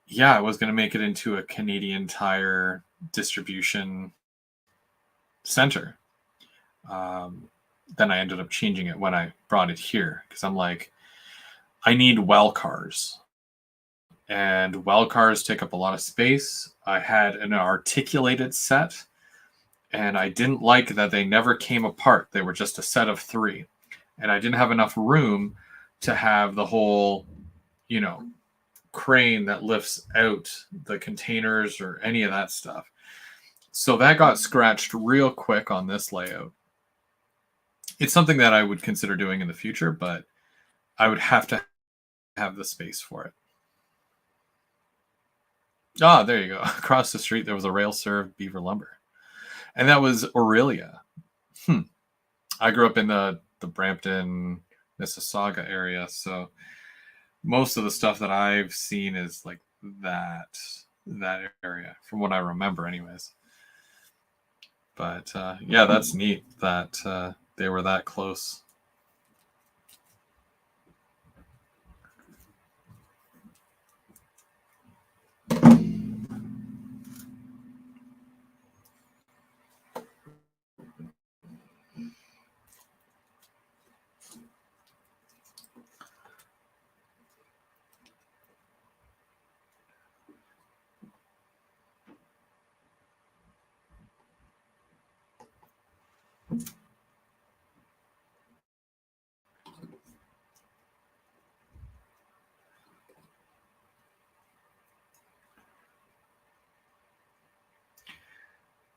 A: yeah, I was going to make it into a Canadian Tire distribution center. Then I ended up changing it when I brought it here, because I'm like, I need well cars. And well cars take up a lot of space. I had an articulated set, and I didn't like that they never came apart. They were just a set of 3. And I didn't have enough room to have the whole, crane that lifts out the containers or any of that stuff. So that got scratched real quick on this layout. It's something that I would consider doing in the future, but I would have to have the space for it. Ah, there you go. Across the street, there was a rail-served beaver lumber. And that was Orillia. I grew up in the Brampton, Mississauga area, so most of the stuff that I've seen is like that area, from what I remember anyways. But yeah, that's neat that they were that close.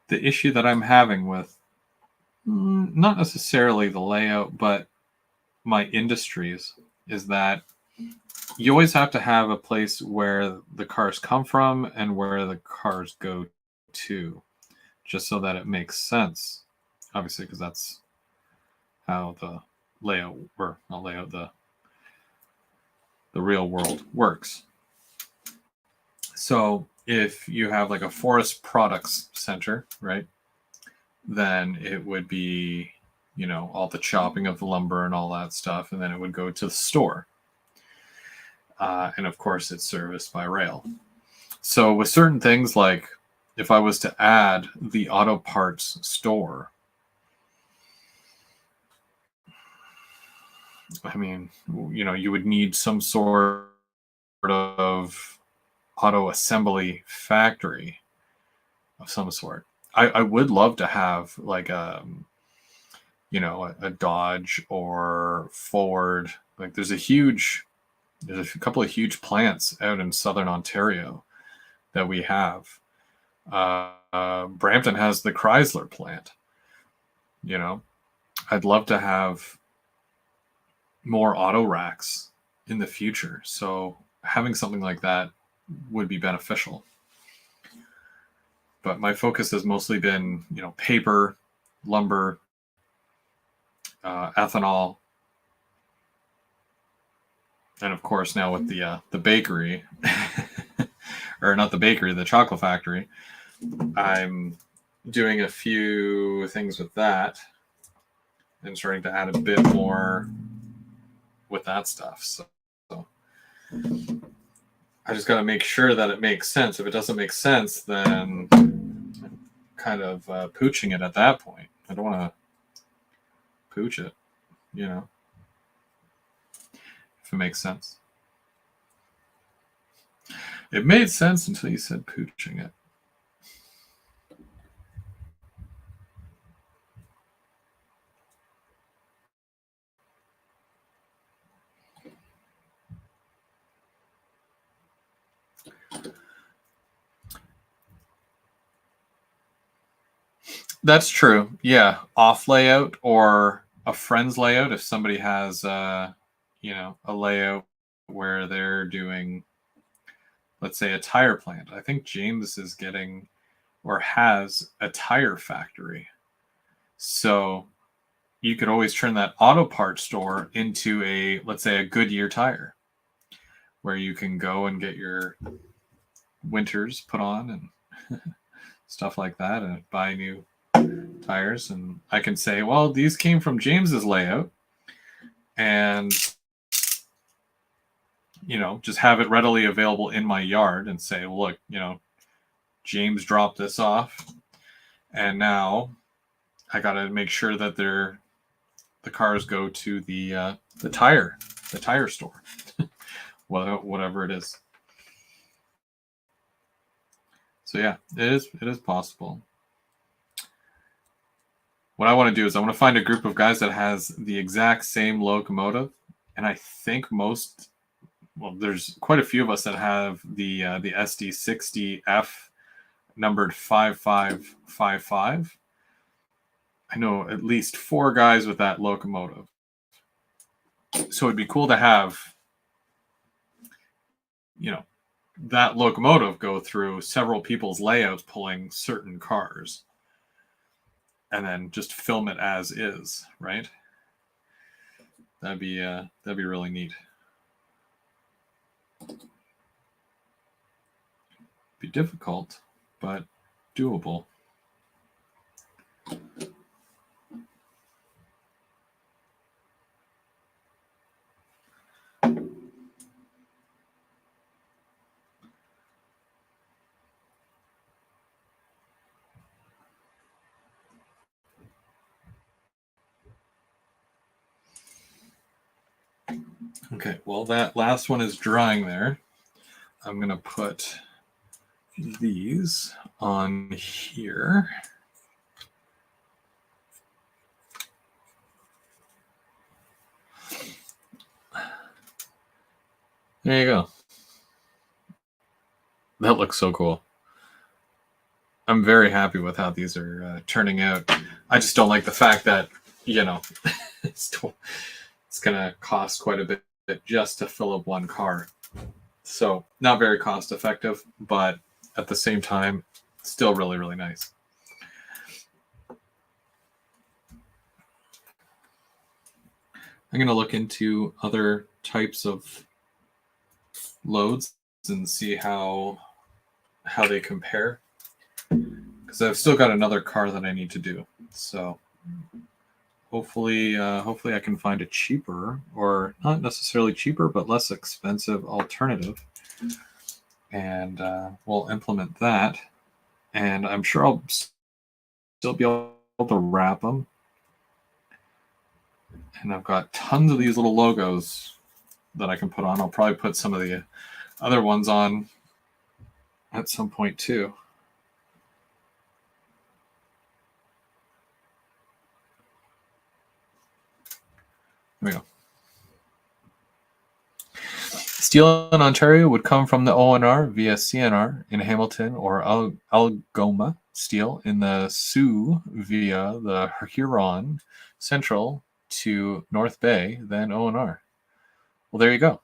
A: The issue that I'm having with not necessarily the layout, but my industries, is that you always have to have a place where the cars come from and where the cars go to, just so that it makes sense. Obviously, because that's how the layout, or not layout, the real world works. So if you have like a forest products center, right, then it would be, all the chopping of the lumber and all that stuff, and then it would go to the store. And of course, it's serviced by rail. So with certain things, like if I was to add the auto parts store, I mean, you would need some sort of auto assembly factory of some sort. I would love to have like a Dodge or Ford. Like there's a couple of huge plants out in southern Ontario that we have. Brampton has the Chrysler plant. I'd love to have more auto racks in the future. So having something like that would be beneficial. But my focus has mostly been, paper, lumber, ethanol, And of course, now with the bakery, or not the bakery, the chocolate factory, I'm doing a few things with that and starting to add a bit more with that stuff. So I just got to make sure that it makes sense. If it doesn't make sense, then I'm kind of pooching it at that point. I don't want to pooch it, you know, if it makes sense. It made sense until you said pooching it. That's true. Yeah, off layout or a friend's layout. If somebody has, you know, a layout where they're doing, let's say, a tire plant. I think James is getting or has a tire factory. So you could always turn that auto parts store into a, let's say, a Goodyear tire, where you can go and get your winters put on and stuff like that, and buy new tires. And I can say, well, these came from James's layout, and you know, just have it readily available in my yard and say, look, you know, James dropped this off, and now I got to make sure that the cars go to the tire store, whatever it is. So yeah, it is possible. What I want to do is I want to find a group of guys that has the exact same locomotive, and I think there's quite a few of us that have the SD60F numbered 5555. I know at least 4 guys with that locomotive. So it'd be cool to have, you know, that locomotive go through several people's layouts pulling certain cars, and then just film it as is, right? That'd be really neat. Be difficult, but doable. Okay, well, that last one is drying there. I'm going to put these on here. There you go. That looks so cool. I'm very happy with how these are turning out. I just don't like the fact that, you know, it's going to cost quite a bit just to fill up one car. So not very cost effective, but at the same time, still really, really nice. I'm going to look into other types of loads and see how they compare, because I've still got another car that I need to do. So hopefully I can find a cheaper, or not necessarily cheaper, but less expensive alternative, and we'll implement that. And I'm sure I'll still be able to wrap them. And I've got tons of these little logos that I can put on. I'll probably put some of the other ones on at some point too. There we go. Steel in Ontario would come from the ONR via CNR in Hamilton, or Algoma steel in the Sioux via the Huron Central to North Bay, then ONR. Well, there you go.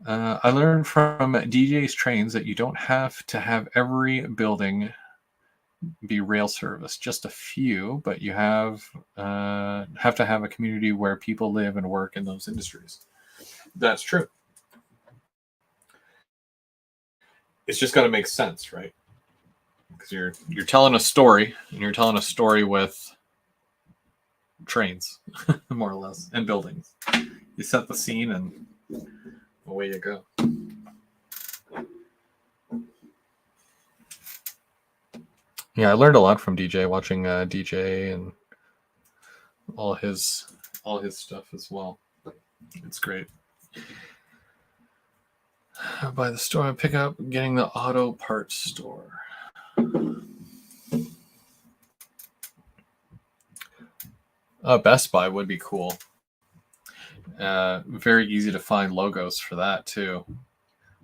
A: I learned from DJ's Trains that you don't have to have every building be rail service, just a few, but you have to have a community where people live and work in those industries. That's true. It's just got to make sense, right? Because you're telling a story, and you're telling a story with trains, more or less, and buildings. You set the scene, and away you go. Yeah, I learned a lot from DJ, watching DJ and all his stuff as well. It's great. By the store, I pick up getting the auto parts store. Best Buy would be cool. Very easy to find logos for that too.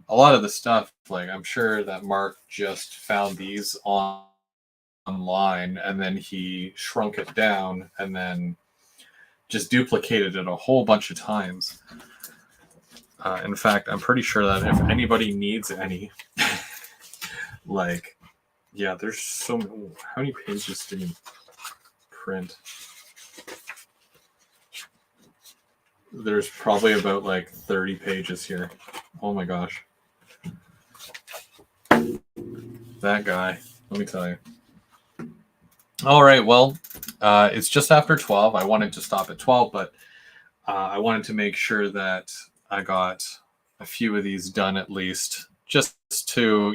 A: A lot of the stuff, like I'm sure that Mark just found these online and then he shrunk it down and then just duplicated it a whole bunch of times. In fact, I'm pretty sure that if anybody needs any, like, yeah, there's so many. How many pages did he print? There's probably about like 30 pages here. Oh my gosh. That guy, let me tell you. All right, well, it's just after 12. I wanted to stop at 12, but I wanted to make sure that I got a few of these done at least, just to,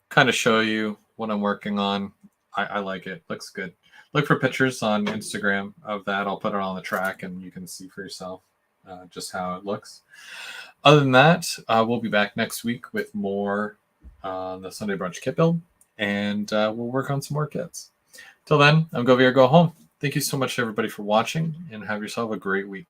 A: kind of show you what I'm working on. I like it. Looks good. Look for pictures on Instagram of that. I'll put it on the track and you can see for yourself just how it looks. Other than that, we'll be back next week with more on the Sunday Brunch Kit Build, and we'll work on some more kits. Till then, I'm Go Go Home. Thank you so much, everybody, for watching, and have yourself a great week.